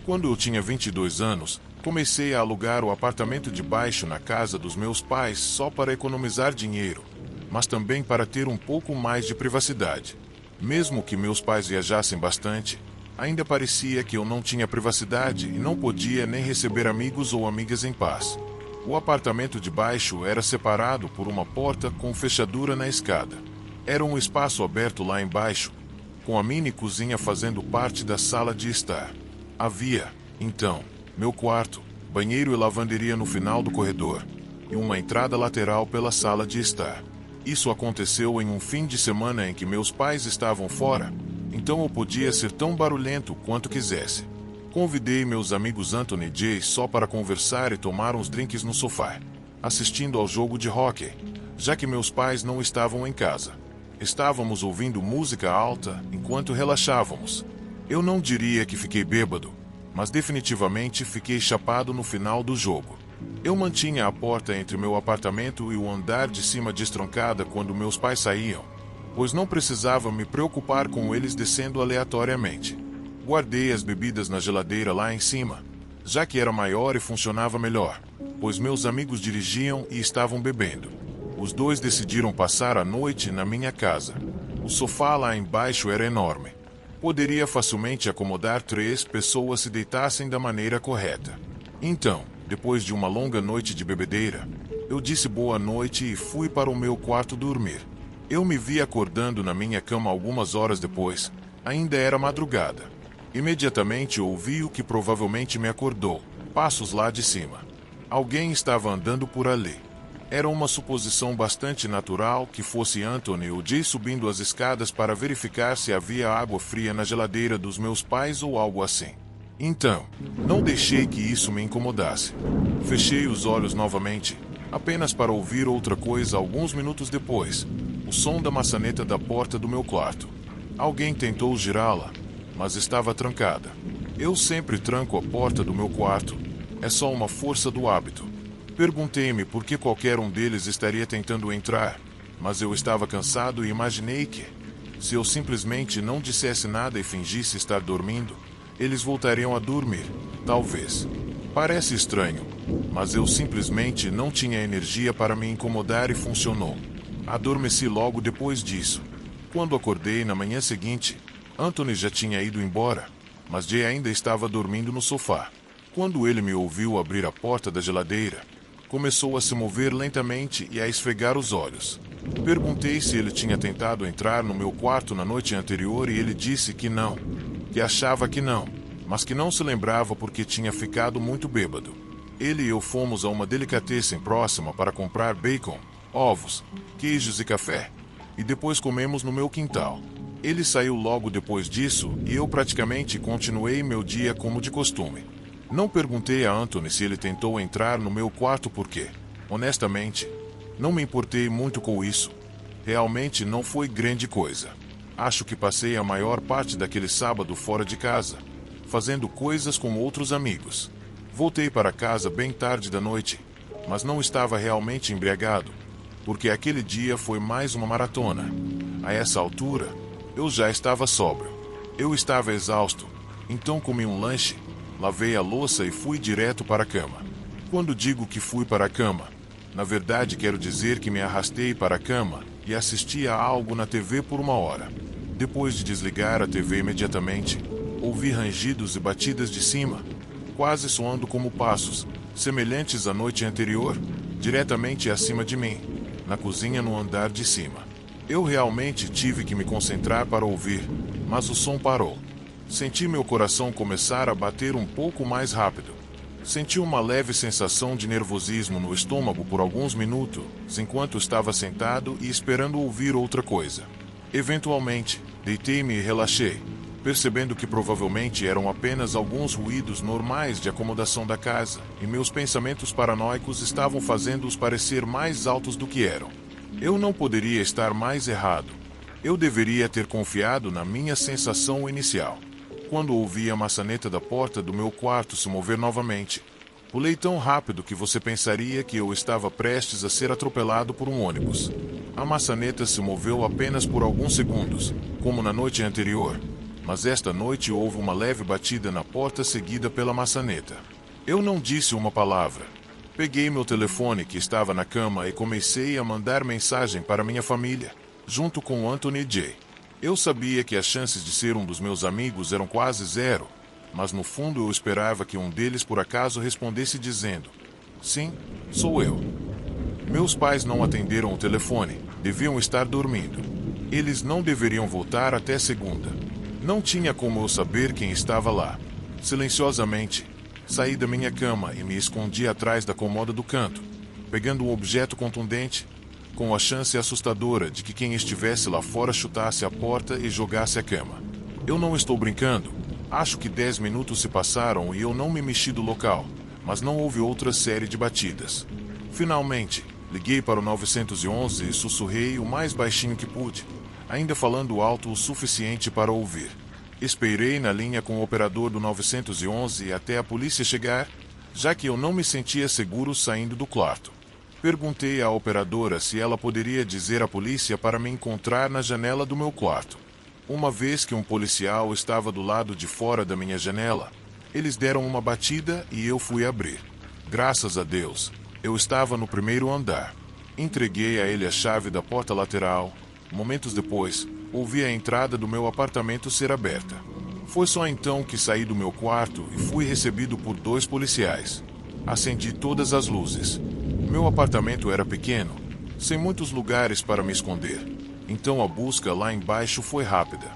S1: Quando eu tinha 22 anos, comecei a alugar o apartamento de baixo na casa dos meus pais só para economizar dinheiro, mas também para ter um pouco mais de privacidade. Mesmo que meus pais viajassem bastante, ainda parecia que eu não tinha privacidade e não podia nem receber amigos ou amigas em paz. O apartamento de baixo era separado por uma porta com fechadura na escada. Era um espaço aberto lá embaixo, com a mini cozinha fazendo parte da sala de estar. Havia, então, meu quarto, banheiro e lavanderia no final do corredor, e uma entrada lateral pela sala de estar. Isso aconteceu em um fim de semana em que meus pais estavam fora, então eu podia ser tão barulhento quanto quisesse. Convidei meus amigos Anthony e Jay só para conversar e tomar uns drinks no sofá, assistindo ao jogo de hóquei, já que meus pais não estavam em casa. Estávamos ouvindo música alta enquanto relaxávamos. Eu não diria que fiquei bêbado, mas definitivamente fiquei chapado no final do jogo. Eu mantinha a porta entre meu apartamento e o andar de cima destrancada quando meus pais saíam, pois não precisava me preocupar com eles descendo aleatoriamente. Guardei as bebidas na geladeira lá em cima, já que era maior e funcionava melhor, pois meus amigos dirigiam e estavam bebendo. Os dois decidiram passar a noite na minha casa. O sofá lá embaixo era enorme. Poderia facilmente acomodar 3 pessoas se deitassem da maneira correta. Então, depois de uma longa noite de bebedeira, eu disse boa noite e fui para o meu quarto dormir. Eu me vi acordando na minha cama algumas horas depois. Ainda era madrugada. Imediatamente ouvi o que provavelmente me acordou: passos lá de cima. Alguém estava andando por ali. Era uma suposição bastante natural que fosse Anthony ou Jay subindo as escadas para verificar se havia água fria na geladeira dos meus pais ou algo assim. Então, não deixei que isso me incomodasse. Fechei os olhos novamente, apenas para ouvir outra coisa alguns minutos depois: o som da maçaneta da porta do meu quarto. Alguém tentou girá-la, mas estava trancada. Eu sempre tranco a porta do meu quarto. É só uma força do hábito. Perguntei-me por que qualquer um deles estaria tentando entrar, mas eu estava cansado e imaginei que, se eu simplesmente não dissesse nada e fingisse estar dormindo, eles voltariam a dormir, talvez. Parece estranho, mas eu simplesmente não tinha energia para me incomodar e funcionou. Adormeci logo depois disso. Quando acordei na manhã seguinte, Anthony já tinha ido embora, mas Jay ainda estava dormindo no sofá. Quando ele me ouviu abrir a porta da geladeira, começou a se mover lentamente e a esfregar os olhos. Perguntei se ele tinha tentado entrar no meu quarto na noite anterior e ele disse que não, que achava que não, mas que não se lembrava porque tinha ficado muito bêbado. Ele e eu fomos a uma delicatessen próxima para comprar bacon, ovos, queijos e café, e depois comemos no meu quintal. Ele saiu logo depois disso e eu praticamente continuei meu dia como de costume. Não perguntei a Anthony se ele tentou entrar no meu quarto porque, honestamente, não me importei muito com isso. Realmente não foi grande coisa. Acho que passei a maior parte daquele sábado fora de casa, fazendo coisas com outros amigos. Voltei para casa bem tarde da noite, mas não estava realmente embriagado, porque aquele dia foi mais uma maratona. A essa altura, eu já estava sóbrio. Eu estava exausto, então comi um lanche, lavei a louça e fui direto para a cama. Quando digo que fui para a cama, na verdade quero dizer que me arrastei para a cama e assisti a algo na TV por 1 hora. Depois de desligar a TV imediatamente, ouvi rangidos e batidas de cima, quase soando como passos, semelhantes à noite anterior, diretamente acima de mim, na cozinha no andar de cima. Eu realmente tive que me concentrar para ouvir, mas o som parou. Senti meu coração começar a bater um pouco mais rápido. Senti uma leve sensação de nervosismo no estômago por alguns minutos, enquanto estava sentado e esperando ouvir outra coisa. Eventualmente, deitei-me e relaxei, percebendo que provavelmente eram apenas alguns ruídos normais de acomodação da casa, e meus pensamentos paranoicos estavam fazendo-os parecer mais altos do que eram. Eu não poderia estar mais errado. Eu deveria ter confiado na minha sensação inicial. Quando ouvi a maçaneta da porta do meu quarto se mover novamente, pulei tão rápido que você pensaria que eu estava prestes a ser atropelado por um ônibus. A maçaneta se moveu apenas por alguns segundos, como na noite anterior, mas esta noite houve uma leve batida na porta seguida pela maçaneta. Eu não disse uma palavra. Peguei meu telefone que estava na cama e comecei a mandar mensagem para minha família, junto com Anthony e Jay. Eu sabia que as chances de ser um dos meus amigos eram quase zero, mas no fundo eu esperava que um deles por acaso respondesse dizendo: "Sim, sou eu." Meus pais não atenderam o telefone, deviam estar dormindo. Eles não deveriam voltar até segunda. Não tinha como eu saber quem estava lá. Silenciosamente, Saí da minha cama e me escondi atrás da cômoda do canto, pegando um objeto contundente, com a chance assustadora de que quem estivesse lá fora chutasse a porta e jogasse a cama. Eu não estou brincando. Acho que 10 minutos se passaram e eu não me mexi do local, mas não houve outra série de batidas. Finalmente, liguei para o 911 e sussurrei o mais baixinho que pude, ainda falando alto o suficiente para ouvir. Esperei na linha com o operador do 911 até a polícia chegar, já que eu não me sentia seguro saindo do quarto. Perguntei à operadora se ela poderia dizer à polícia para me encontrar na janela do meu quarto. Uma vez que um policial estava do lado de fora da minha janela, eles deram uma batida e eu fui abrir. Graças a Deus, eu estava no primeiro andar. Entreguei a ele a chave da porta lateral. Momentos depois, ouvi a entrada do meu apartamento ser aberta. Foi só então que saí do meu quarto e fui recebido por 2 policiais. Acendi todas as luzes. Meu apartamento era pequeno, sem muitos lugares para me esconder. Então a busca lá embaixo foi rápida.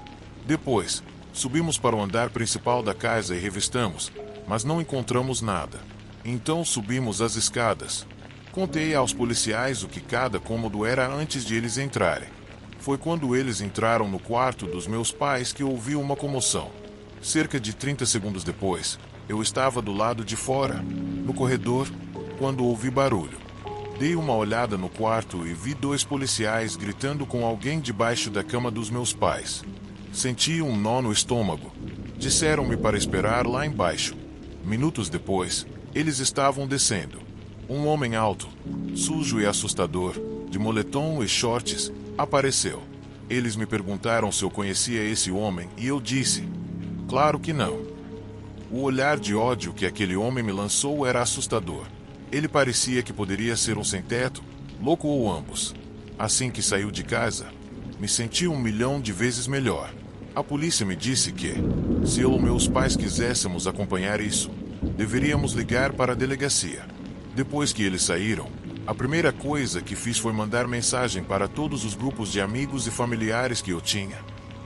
S1: Depois, subimos para o andar principal da casa e revistamos, mas não encontramos nada. Então subimos as escadas. Contei aos policiais o que cada cômodo era antes de eles entrarem. Foi quando eles entraram no quarto dos meus pais que ouvi uma comoção. Cerca de 30 segundos depois, eu estava do lado de fora, no corredor, quando ouvi barulho. Dei uma olhada no quarto e vi 2 policiais gritando com alguém debaixo da cama dos meus pais. Senti um nó no estômago. Disseram-me para esperar lá embaixo. Minutos depois, eles estavam descendo. Um homem alto, sujo e assustador, de moletom e shorts, apareceu. Eles me perguntaram se eu conhecia esse homem e eu disse: claro que não. O olhar de ódio que aquele homem me lançou era assustador. Ele parecia que poderia ser um sem-teto, louco ou ambos. Assim que saiu de casa, me senti 1.000.000 de vezes melhor. A polícia me disse que, se eu ou meus pais quiséssemos acompanhar isso, deveríamos ligar para a delegacia. Depois que eles saíram, a primeira coisa que fiz foi mandar mensagem para todos os grupos de amigos e familiares que eu tinha.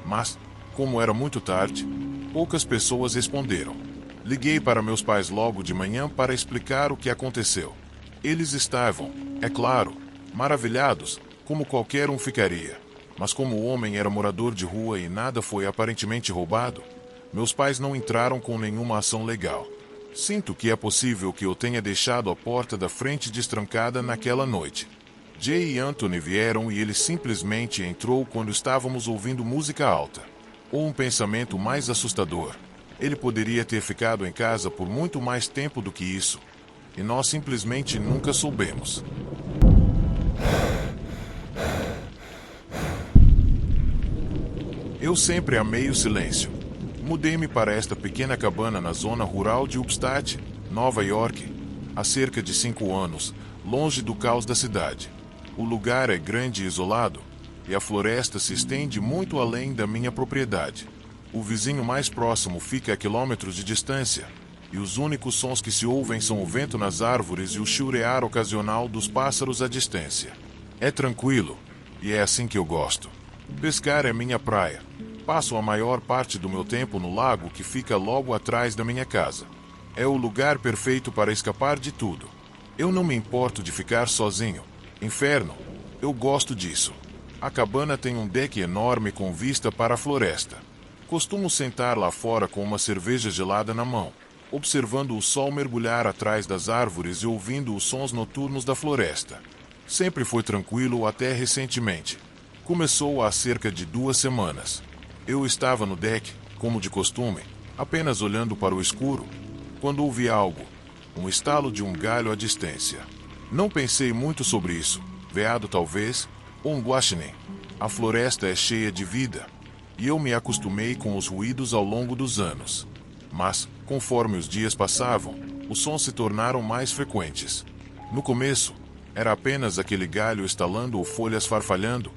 S1: Mas, como era muito tarde, poucas pessoas responderam. Liguei para meus pais logo de manhã para explicar o que aconteceu. Eles estavam, é claro, maravilhados, como qualquer um ficaria. Mas como o homem era morador de rua e nada foi aparentemente roubado, meus pais não entraram com nenhuma ação legal. Sinto que é possível que eu tenha deixado a porta da frente destrancada naquela noite. Jay e Anthony vieram e ele simplesmente entrou quando estávamos ouvindo música alta. Ou um pensamento mais assustador. Ele poderia ter ficado em casa por muito mais tempo do que isso. E nós simplesmente nunca soubemos. Eu sempre amei o silêncio. Mudei-me para esta pequena cabana na zona rural de Upstate, Nova York, há cerca de 5 anos, longe do caos da cidade. O lugar é grande e isolado, e a floresta se estende muito além da minha propriedade. O vizinho mais próximo fica a quilômetros de distância, e os únicos sons que se ouvem são o vento nas árvores e o chilrear ocasional dos pássaros à distância. É tranquilo, e é assim que eu gosto. Pescar é minha praia. Passo a maior parte do meu tempo no lago que fica logo atrás da minha casa. É o lugar perfeito para escapar de tudo. Eu não me importo de ficar sozinho. Inferno, eu gosto disso. A cabana tem um deck enorme com vista para a floresta. Costumo sentar lá fora com uma cerveja gelada na mão, observando o sol mergulhar atrás das árvores e ouvindo os sons noturnos da floresta. Sempre foi tranquilo até recentemente. Começou há cerca de 2 semanas. Eu estava no deck, como de costume, apenas olhando para o escuro, quando ouvi algo, um estalo de um galho à distância. Não pensei muito sobre isso, veado talvez, ou um guaxinim. A floresta é cheia de vida, e eu me acostumei com os ruídos ao longo dos anos. Mas, conforme os dias passavam, os sons se tornaram mais frequentes. No começo, era apenas aquele galho estalando ou folhas farfalhando,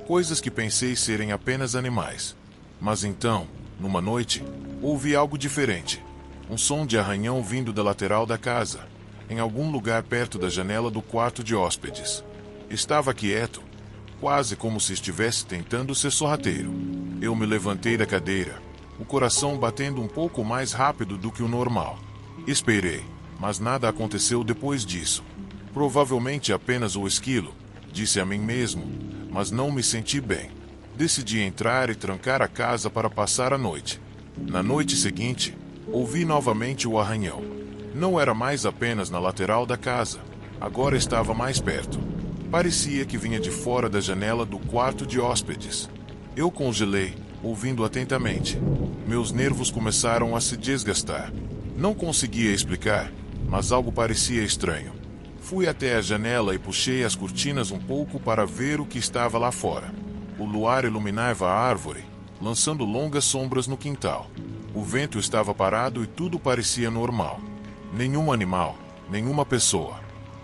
S1: coisas que pensei serem apenas animais. Mas então, numa noite, ouvi algo diferente. Um som de arranhão vindo da lateral da casa, em algum lugar perto da janela do quarto de hóspedes. Estava quieto, quase como se estivesse tentando ser sorrateiro. Eu me levantei da cadeira, o coração batendo um pouco mais rápido do que o normal. Esperei, mas nada aconteceu depois disso. Provavelmente apenas o esquilo, disse a mim mesmo, mas não me senti bem. Decidi entrar e trancar a casa para passar a noite. Na noite seguinte, ouvi novamente o arranhão. Não era mais apenas na lateral da casa, agora estava mais perto. Parecia que vinha de fora da janela do quarto de hóspedes. Eu congelei, ouvindo atentamente. Meus nervos começaram a se desgastar. Não conseguia explicar, mas algo parecia estranho. Fui até a janela e puxei as cortinas um pouco para ver o que estava lá fora. O luar iluminava a árvore, lançando longas sombras no quintal. O vento estava parado e tudo parecia normal. Nenhum animal, nenhuma pessoa.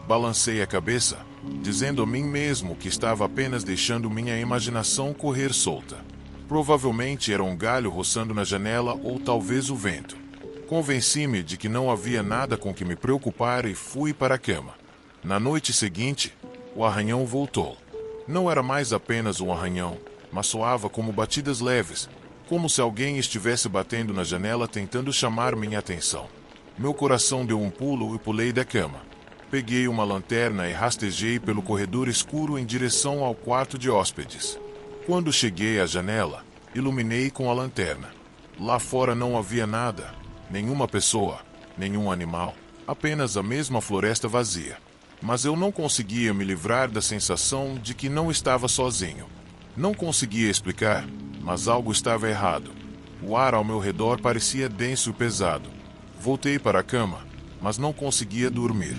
S1: Balancei a cabeça, dizendo a mim mesmo que estava apenas deixando minha imaginação correr solta. Provavelmente era um galho roçando na janela ou talvez o vento. Convenci-me de que não havia nada com que me preocupar e fui para a cama. Na noite seguinte, o arranhão voltou. Não era mais apenas um arranhão, mas soava como batidas leves, como se alguém estivesse batendo na janela tentando chamar minha atenção. Meu coração deu um pulo e pulei da cama. Peguei uma lanterna e rastejei pelo corredor escuro em direção ao quarto de hóspedes. Quando cheguei à janela, iluminei com a lanterna. Lá fora não havia nada, nenhuma pessoa, nenhum animal, apenas a mesma floresta vazia. Mas eu não conseguia me livrar da sensação de que não estava sozinho. Não conseguia explicar, mas algo estava errado. O ar ao meu redor parecia denso e pesado. Voltei para a cama, mas não conseguia dormir.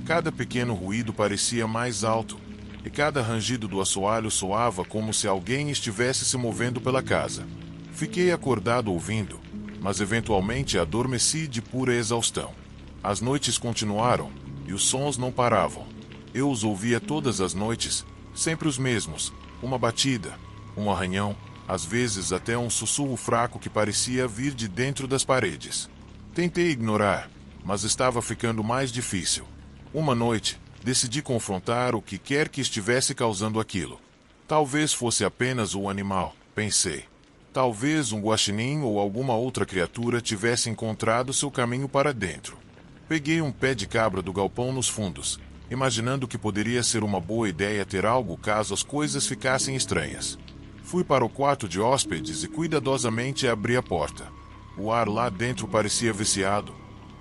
S1: Cada pequeno ruído parecia mais alto, e cada rangido do assoalho soava como se alguém estivesse se movendo pela casa. Fiquei acordado ouvindo, mas eventualmente adormeci de pura exaustão. As noites continuaram, e os sons não paravam. Eu os ouvia todas as noites, sempre os mesmos, uma batida, um arranhão, às vezes até um sussurro fraco que parecia vir de dentro das paredes. Tentei ignorar, mas estava ficando mais difícil. Uma noite, decidi confrontar o que quer que estivesse causando aquilo. Talvez fosse apenas o animal, pensei. Talvez um guaxinim ou alguma outra criatura tivesse encontrado seu caminho para dentro. Peguei um pé de cabra do galpão nos fundos, imaginando que poderia ser uma boa ideia ter algo caso as coisas ficassem estranhas. Fui para o quarto de hóspedes e cuidadosamente abri a porta. O ar lá dentro parecia viciado,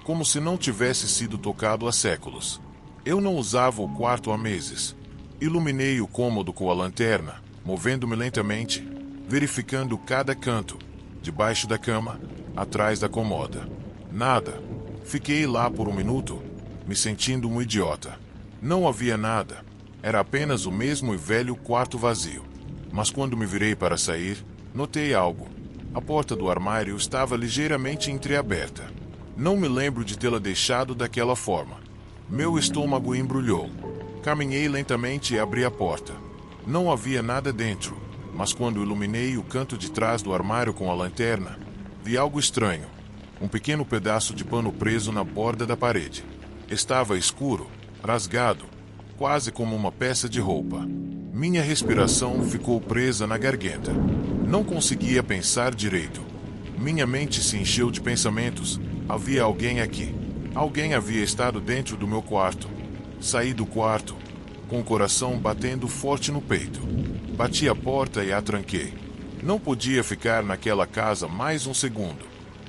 S1: como se não tivesse sido tocado há séculos. Eu não usava o quarto há meses. Iluminei o cômodo com a lanterna, movendo-me lentamente, verificando cada canto, debaixo da cama, atrás da comoda. Nada. Fiquei lá por um minuto, me sentindo um idiota. Não havia nada. Era apenas o mesmo e velho quarto vazio. Mas quando me virei para sair, notei algo. A porta do armário estava ligeiramente entreaberta. Não me lembro de tê-la deixado daquela forma. Meu estômago embrulhou. Caminhei lentamente e abri a porta. Não havia nada dentro, mas quando iluminei o canto de trás do armário com a lanterna, vi algo estranho. Um pequeno pedaço de pano preso na borda da parede. Estava escuro, rasgado, quase como uma peça de roupa. Minha respiração ficou presa na garganta. Não conseguia pensar direito. Minha mente se encheu de pensamentos. Havia alguém aqui. Alguém havia estado dentro do meu quarto. Saí do quarto, com o coração batendo forte no peito. Bati a porta e a tranquei. Não podia ficar naquela casa mais um segundo.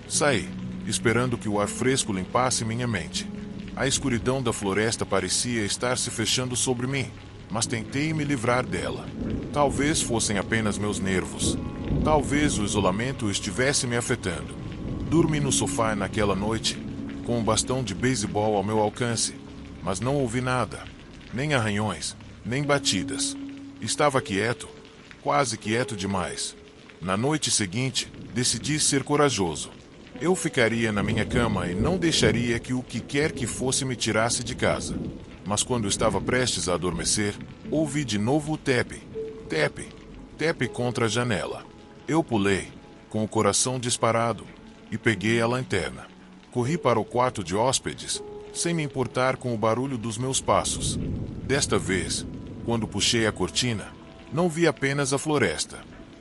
S1: Saí, esperando que o ar fresco limpasse minha mente. A escuridão da floresta parecia estar se fechando sobre mim, mas tentei me livrar dela. Talvez fossem apenas meus nervos. Talvez o isolamento estivesse me afetando. Dormi no sofá naquela noite, com um bastão de beisebol ao meu alcance, mas não ouvi nada, nem arranhões, nem batidas. Estava quieto, quase quieto demais. Na noite seguinte, decidi ser corajoso. Eu ficaria na minha cama e não deixaria que o que quer que fosse me tirasse de casa. Mas quando estava prestes a adormecer, ouvi de novo o tepe, tepe, tepe contra a janela. Eu pulei, com o coração disparado, e peguei a lanterna. Corri para o quarto de hóspedes, sem me importar com o barulho dos meus passos. Desta vez, quando puxei a cortina, não vi apenas a floresta.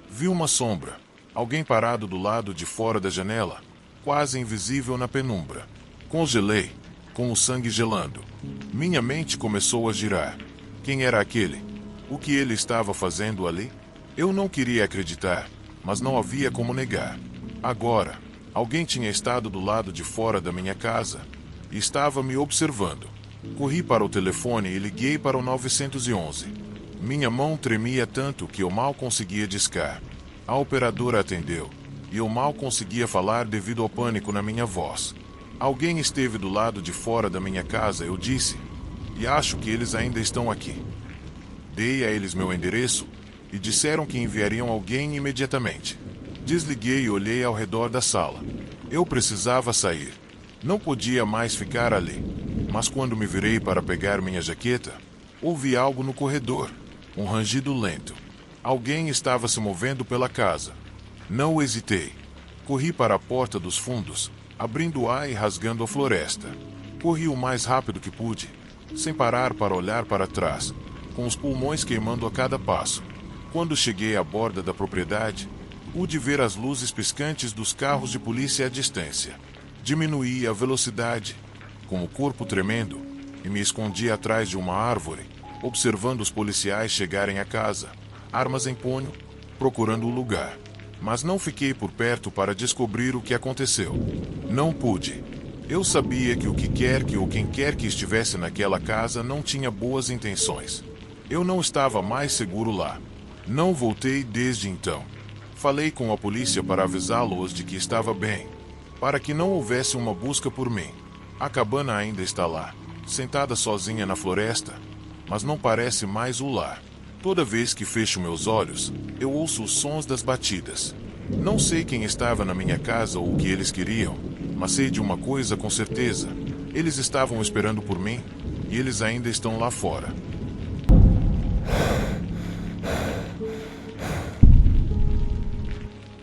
S1: Vi uma sombra, alguém parado do lado de fora da janela, quase invisível na penumbra. Congelei, com o sangue gelando. Minha mente começou a girar. Quem era aquele? O que ele estava fazendo ali? Eu não queria acreditar, mas não havia como negar. Agora, alguém tinha estado do lado de fora da minha casa e estava me observando. Corri para o telefone e liguei para o 911. Minha mão tremia tanto que eu mal conseguia discar. A operadora atendeu, e eu mal conseguia falar devido ao pânico na minha voz. Alguém esteve do lado de fora da minha casa, eu disse, e acho que eles ainda estão aqui. Dei a eles meu endereço e disseram que enviariam alguém imediatamente. Desliguei e olhei ao redor da sala. Eu precisava sair. Não podia mais ficar ali. Mas quando me virei para pegar minha jaqueta, ouvi algo no corredor. Um rangido lento. Alguém estava se movendo pela casa. Não hesitei. Corri para a porta dos fundos, abrindo-a e rasgando a floresta. Corri o mais rápido que pude, sem parar para olhar para trás, com os pulmões queimando a cada passo. Quando cheguei à borda da propriedade, pude ver as luzes piscantes dos carros de polícia à distância. Diminuí a velocidade, com o corpo tremendo, e me escondi atrás de uma árvore, observando os policiais chegarem à casa, armas em punho, procurando o lugar. Mas não fiquei por perto para descobrir o que aconteceu. Não pude. Eu sabia que o que quer que ou quem quer que estivesse naquela casa não tinha boas intenções. Eu não estava mais seguro lá. Não voltei desde então. Falei com a polícia para avisá-los de que estava bem, para que não houvesse uma busca por mim. A cabana ainda está lá, sentada sozinha na floresta, mas não parece mais o lar. Toda vez que fecho meus olhos, eu ouço os sons das batidas. Não sei quem estava na minha casa ou o que eles queriam, mas sei de uma coisa com certeza. Eles estavam esperando por mim, e eles ainda estão lá fora.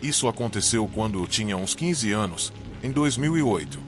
S1: Isso aconteceu quando eu tinha uns 15 anos, em 2008.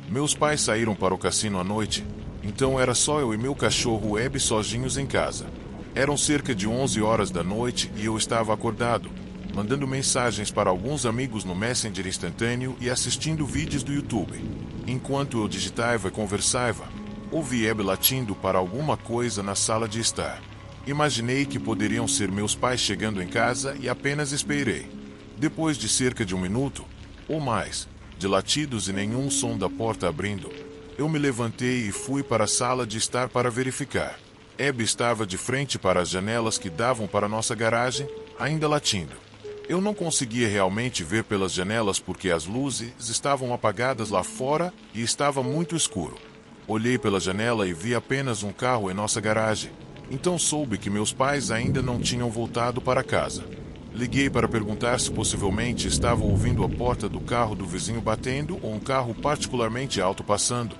S1: Meus pais saíram para o cassino à noite, então era só eu e meu cachorro Abby sozinhos em casa. Eram cerca de 11 horas da noite e eu estava acordado, mandando mensagens para alguns amigos no Messenger instantâneo e assistindo vídeos do YouTube. Enquanto eu digitava e conversava, ouvi Abby latindo para alguma coisa na sala de estar. Imaginei que poderiam ser meus pais chegando em casa e apenas esperei. Depois de cerca de 1 minuto, ou mais, de latidos e nenhum som da porta abrindo, eu me levantei e fui para a sala de estar para verificar. Abby estava de frente para as janelas que davam para nossa garagem, ainda latindo. Eu não conseguia realmente ver pelas janelas porque as luzes estavam apagadas lá fora e estava muito escuro. Olhei pela janela e vi apenas um carro em nossa garagem. Então soube que meus pais ainda não tinham voltado para casa. Liguei para perguntar se possivelmente estavam ouvindo a porta do carro do vizinho batendo ou um carro particularmente alto passando,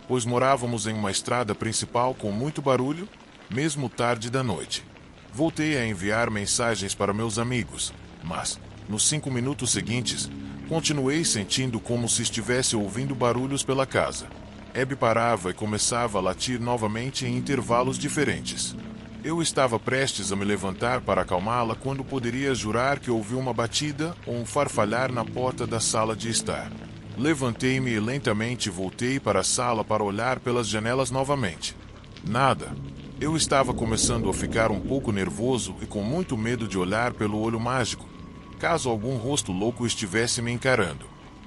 S1: pois morávamos em uma estrada principal com muito barulho, mesmo tarde da noite. Voltei a enviar mensagens para meus amigos, mas, nos 5 minutos seguintes, continuei sentindo como se estivesse ouvindo barulhos pela casa. Abby parava e começava a latir novamente em intervalos diferentes. Eu estava prestes a me levantar para acalmá-la quando poderia jurar que ouvi uma batida ou um farfalhar na porta da sala de estar. Levantei-me e lentamente voltei para a sala para olhar pelas janelas novamente. Nada. Eu estava começando a ficar um pouco nervoso e com muito medo de olhar pelo olho mágico, caso algum rosto louco estivesse me encarando.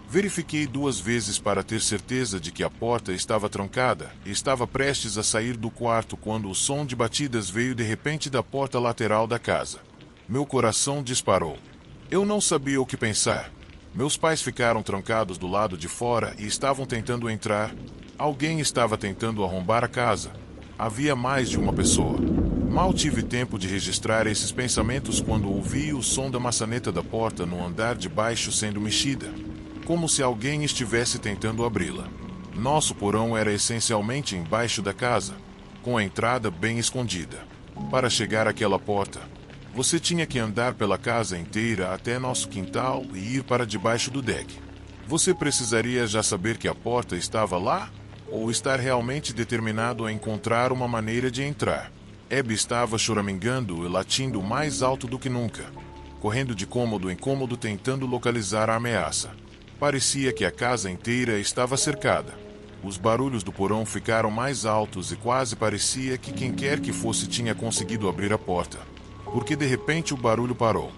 S1: Verifiquei 2 vezes para ter certeza de que a porta estava trancada e estava prestes a sair do quarto quando o som de batidas veio de repente da porta lateral da casa. Meu coração disparou. Eu não sabia o que pensar. Meus pais ficaram trancados do lado de fora e estavam tentando entrar. Alguém estava tentando arrombar a casa. Havia mais de uma pessoa. Mal tive tempo de registrar esses pensamentos quando ouvi o som da maçaneta da porta no andar de baixo sendo mexida, como se alguém estivesse tentando abri-la. Nosso porão era essencialmente embaixo da casa, com a entrada bem escondida. Para chegar àquela porta, você tinha que andar pela casa inteira até nosso quintal e ir para debaixo do deck. Você precisaria já saber que a porta estava lá ou estar realmente determinado a encontrar uma maneira de entrar. Abby estava choramingando e latindo mais alto do que nunca, correndo de cômodo em cômodo tentando localizar a ameaça. Parecia que a casa inteira estava cercada. Os barulhos do porão ficaram mais altos e quase parecia que quem quer que fosse tinha conseguido abrir a porta. Porque de repente o barulho parou.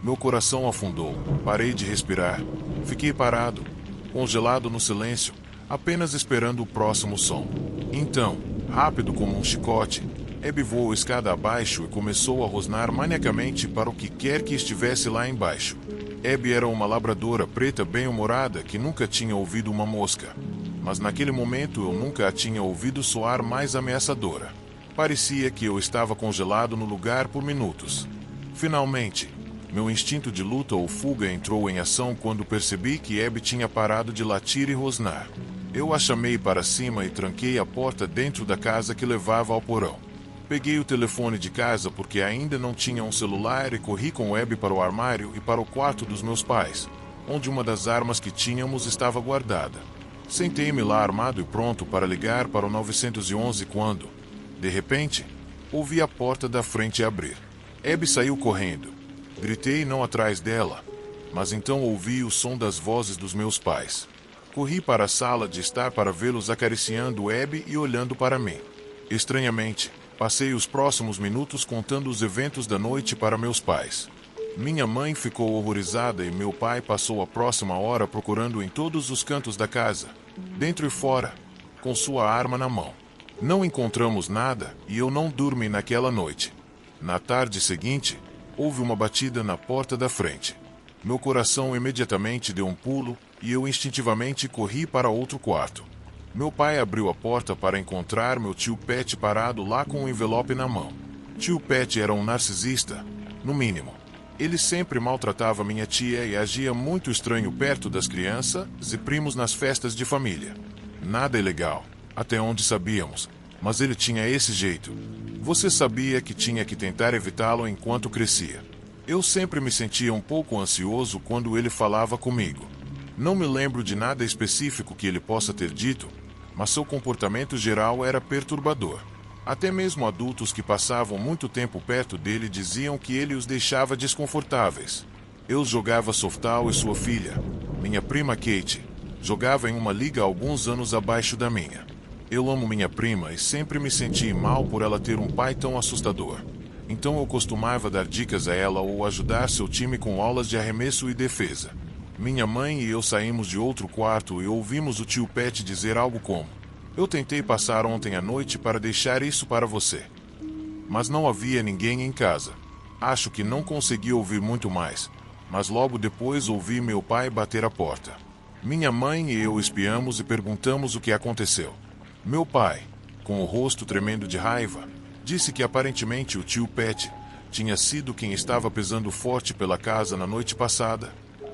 S1: Meu coração afundou, parei de respirar. Fiquei parado, congelado no silêncio, apenas esperando o próximo som. Então, rápido como um chicote, Abby voou escada abaixo e começou a rosnar maniacamente para o que quer que estivesse lá embaixo. Abby era uma labradora preta bem-humorada que nunca tinha ouvido uma mosca. Mas naquele momento eu nunca a tinha ouvido soar mais ameaçadora. Parecia que eu estava congelado no lugar por minutos. Finalmente, meu instinto de luta ou fuga entrou em ação quando percebi que Abby tinha parado de latir e rosnar. Eu a chamei para cima e tranquei a porta dentro da casa que levava ao porão. Peguei o telefone de casa porque ainda não tinha um celular e corri com Abby para o armário e para o quarto dos meus pais, onde uma das armas que tínhamos estava guardada. Sentei-me lá armado e pronto para ligar para o 911 quando, de repente, ouvi a porta da frente abrir. Abby saiu correndo. Gritei não atrás dela, mas então ouvi o som das vozes dos meus pais. Corri para a sala de estar para vê-los acariciando Abby e olhando para mim. Estranhamente, passei os próximos minutos contando os eventos da noite para meus pais. Minha mãe ficou horrorizada e meu pai passou a próxima hora procurando em todos os cantos da casa, dentro e fora, com sua arma na mão. Não encontramos nada e eu não dormi naquela noite. Na tarde seguinte, houve uma batida na porta da frente. Meu coração imediatamente deu um pulo e eu instintivamente corri para outro quarto. Meu pai abriu a porta para encontrar meu tio Pat parado lá com um envelope na mão. Tio Pat era um narcisista, no mínimo. Ele sempre maltratava minha tia e agia muito estranho perto das crianças e primos nas festas de família. Nada ilegal, até onde sabíamos, mas ele tinha esse jeito. Você sabia que tinha que tentar evitá-lo enquanto crescia. Eu sempre me sentia um pouco ansioso quando ele falava comigo. Não me lembro de nada específico que ele possa ter dito, mas seu comportamento geral era perturbador. Até mesmo adultos que passavam muito tempo perto dele diziam que ele os deixava desconfortáveis. Eu jogava softball e sua filha, minha prima Kate, jogava em uma liga alguns anos abaixo da minha. Eu amo minha prima e sempre me senti mal por ela ter um pai tão assustador. Então eu costumava dar dicas a ela ou ajudar seu time com aulas de arremesso e defesa. Minha mãe e eu saímos de outro quarto e ouvimos o tio Pat dizer algo como: "Eu tentei passar ontem à noite para deixar isso para você." Mas não havia ninguém em casa. Acho que não consegui ouvir muito mais, mas logo depois ouvi meu pai bater a porta. Minha mãe e eu espiamos e perguntamos o que aconteceu. Meu pai, com o rosto tremendo de raiva, disse que aparentemente o tio Pat tinha sido quem estava pesando forte pela casa na noite passada,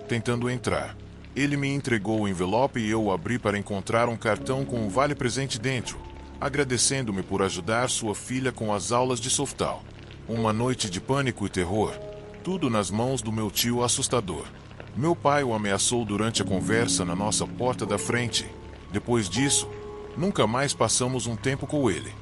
S1: tentando entrar. Ele me entregou o envelope e eu o abri para encontrar um cartão com um vale-presente dentro, agradecendo-me por ajudar sua filha com as aulas de softball. Uma noite de pânico e terror, tudo nas mãos do meu tio assustador. Meu pai o ameaçou durante a conversa na nossa porta da frente. Depois disso, nunca mais passamos um tempo com ele.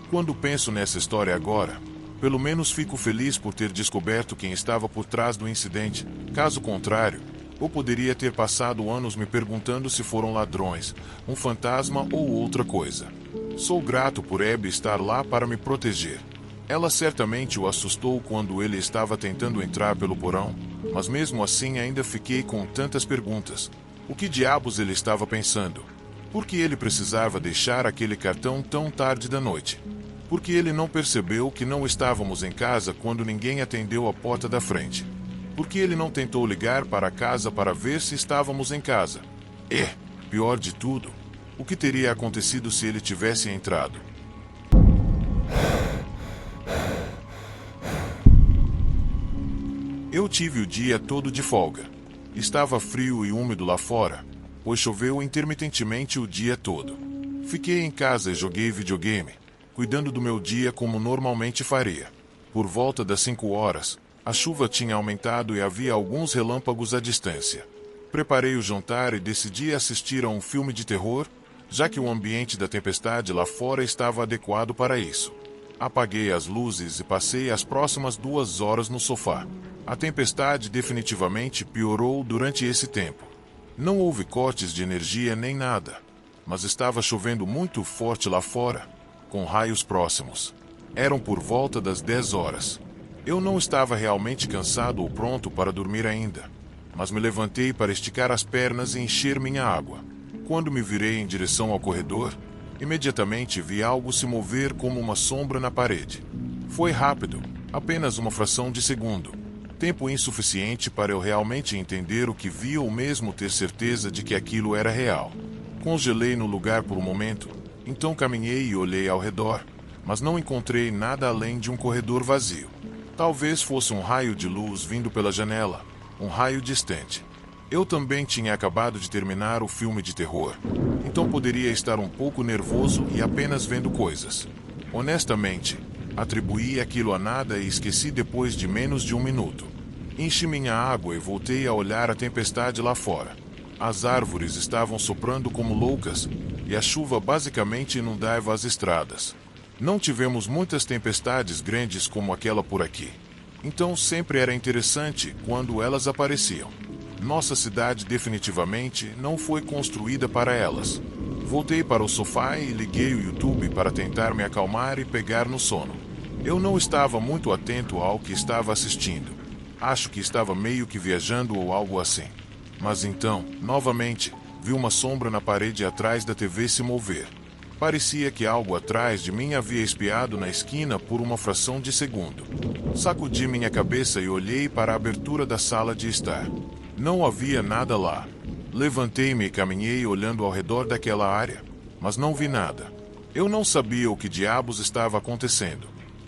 S1: Quando penso nessa história agora, pelo menos fico feliz por ter descoberto quem estava por trás do incidente. Caso contrário, eu poderia ter passado anos me perguntando se foram ladrões, um fantasma ou outra coisa. Sou grato por Abby estar lá para me proteger. Ela certamente o assustou quando ele estava tentando entrar pelo porão, mas mesmo assim ainda fiquei com tantas perguntas. O que diabos ele estava pensando? Por que ele precisava deixar aquele cartão tão tarde da noite? Por que ele não percebeu que não estávamos em casa quando ninguém atendeu a porta da frente? Por que ele não tentou ligar para casa para ver se estávamos em casa? E, pior de tudo, o que teria acontecido se ele tivesse entrado? Eu tive o dia todo de folga. Estava frio e úmido lá fora, pois choveu intermitentemente o dia todo. Fiquei em casa e joguei videogame, cuidando do meu dia como normalmente faria. Por volta das 5 horas, a chuva tinha aumentado e havia alguns relâmpagos à distância. Preparei o jantar e decidi assistir a um filme de terror, já que o ambiente da tempestade lá fora estava adequado para isso. Apaguei as luzes e passei as próximas 2 horas no sofá. A tempestade definitivamente piorou durante esse tempo. Não houve cortes de energia nem nada, mas estava chovendo muito forte lá fora, com raios próximos. Eram por volta das 10 horas. Eu não estava realmente cansado ou pronto para dormir ainda, mas me levantei para esticar as pernas e encher minha água. Quando me virei em direção ao corredor, imediatamente vi algo se mover como uma sombra na parede. Foi rápido, apenas uma fração de segundo. Tempo insuficiente para eu realmente entender o que vi ou mesmo ter certeza de que aquilo era real. Congelei no lugar por um momento, então caminhei e olhei ao redor, mas não encontrei nada além de um corredor vazio. Talvez fosse um raio de luz vindo pela janela, um raio distante. Eu também tinha acabado de terminar o filme de terror, então poderia estar um pouco nervoso e apenas vendo coisas. Honestamente, atribuí aquilo a nada e esqueci depois de menos de um minuto. Enchi minha água e voltei a olhar a tempestade lá fora. As árvores estavam soprando como loucas e a chuva basicamente inundava as estradas. Não tivemos muitas tempestades grandes como aquela por aqui, então sempre era interessante quando elas apareciam. Nossa cidade definitivamente não foi construída para elas. Voltei para o sofá e liguei o YouTube para tentar me acalmar e pegar no sono. Eu não estava muito atento ao que estava assistindo. Acho que estava meio que viajando ou algo assim. Mas então, novamente, vi uma sombra na parede atrás da TV se mover. Parecia que algo atrás de mim havia espiado na esquina por uma fração de segundo. Sacudi minha cabeça e olhei para a abertura da sala de estar. Não havia nada lá. Levantei-me e caminhei olhando ao redor daquela área, mas não vi nada. Eu não sabia o que diabos estava acontecendo.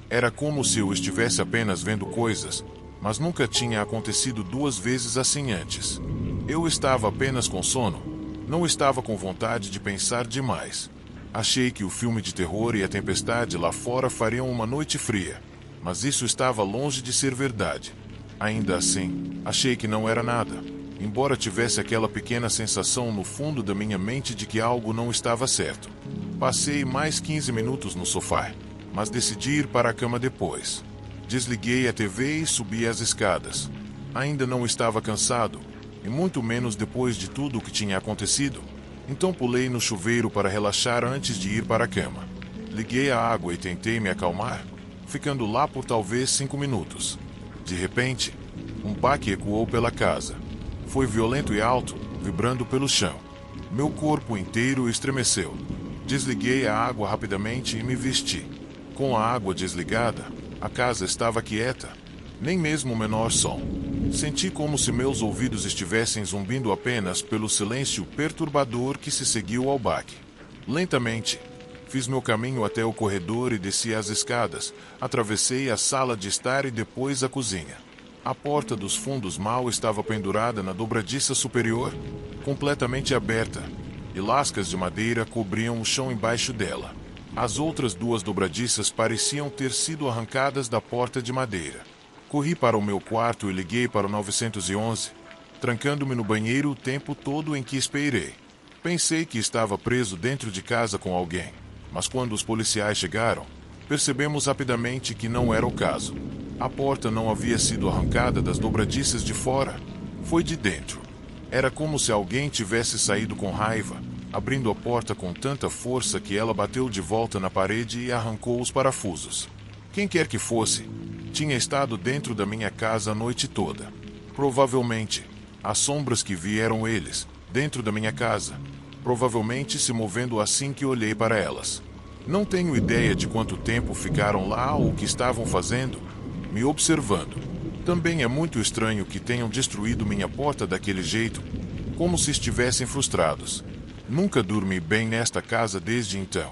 S1: Era como se eu estivesse apenas vendo coisas, mas nunca tinha acontecido duas vezes assim antes. Eu estava apenas com sono, não estava com vontade de pensar demais. Achei que o filme de terror e a tempestade lá fora fariam uma noite fria, mas isso estava longe de ser verdade. Ainda assim, achei que não era nada, embora tivesse aquela pequena sensação no fundo da minha mente de que algo não estava certo. Passei mais 15 minutos no sofá, mas decidi ir para a cama depois. Desliguei a TV e subi as escadas. Ainda não estava cansado, e muito menos depois de tudo o que tinha acontecido, então pulei no chuveiro para relaxar antes de ir para a cama. Liguei a água e tentei me acalmar, ficando lá por talvez 5 minutos. De repente, um baque ecoou pela casa. Foi violento e alto, vibrando pelo chão. Meu corpo inteiro estremeceu. Desliguei a água rapidamente e me vesti. Com a água desligada, a casa estava quieta, nem mesmo o menor som. Senti como se meus ouvidos estivessem zumbindo apenas pelo silêncio perturbador que se seguiu ao baque. Lentamente, fiz meu caminho até o corredor e desci as escadas, atravessei a sala de estar e depois a cozinha. A porta dos fundos mal estava pendurada na dobradiça superior, completamente aberta, e lascas de madeira cobriam o chão embaixo dela. As outras duas dobradiças pareciam ter sido arrancadas da porta de madeira. Corri para o meu quarto e liguei para o 911, trancando-me no banheiro o tempo todo em que esperei. Pensei que estava preso dentro de casa com alguém, mas quando os policiais chegaram, percebemos rapidamente que não era o caso. A porta não havia sido arrancada das dobradiças de fora, foi de dentro. Era como se alguém tivesse saído com raiva, abrindo a porta com tanta força que ela bateu de volta na parede e arrancou os parafusos. Quem quer que fosse, tinha estado dentro da minha casa a noite toda. Provavelmente, as sombras que vi eram eles, dentro da minha casa, provavelmente se movendo assim que olhei para elas. Não tenho ideia de quanto tempo ficaram lá ou o que estavam fazendo, me observando. Também é muito estranho que tenham destruído minha porta daquele jeito, como se estivessem frustrados. Nunca dormi bem nesta casa desde então.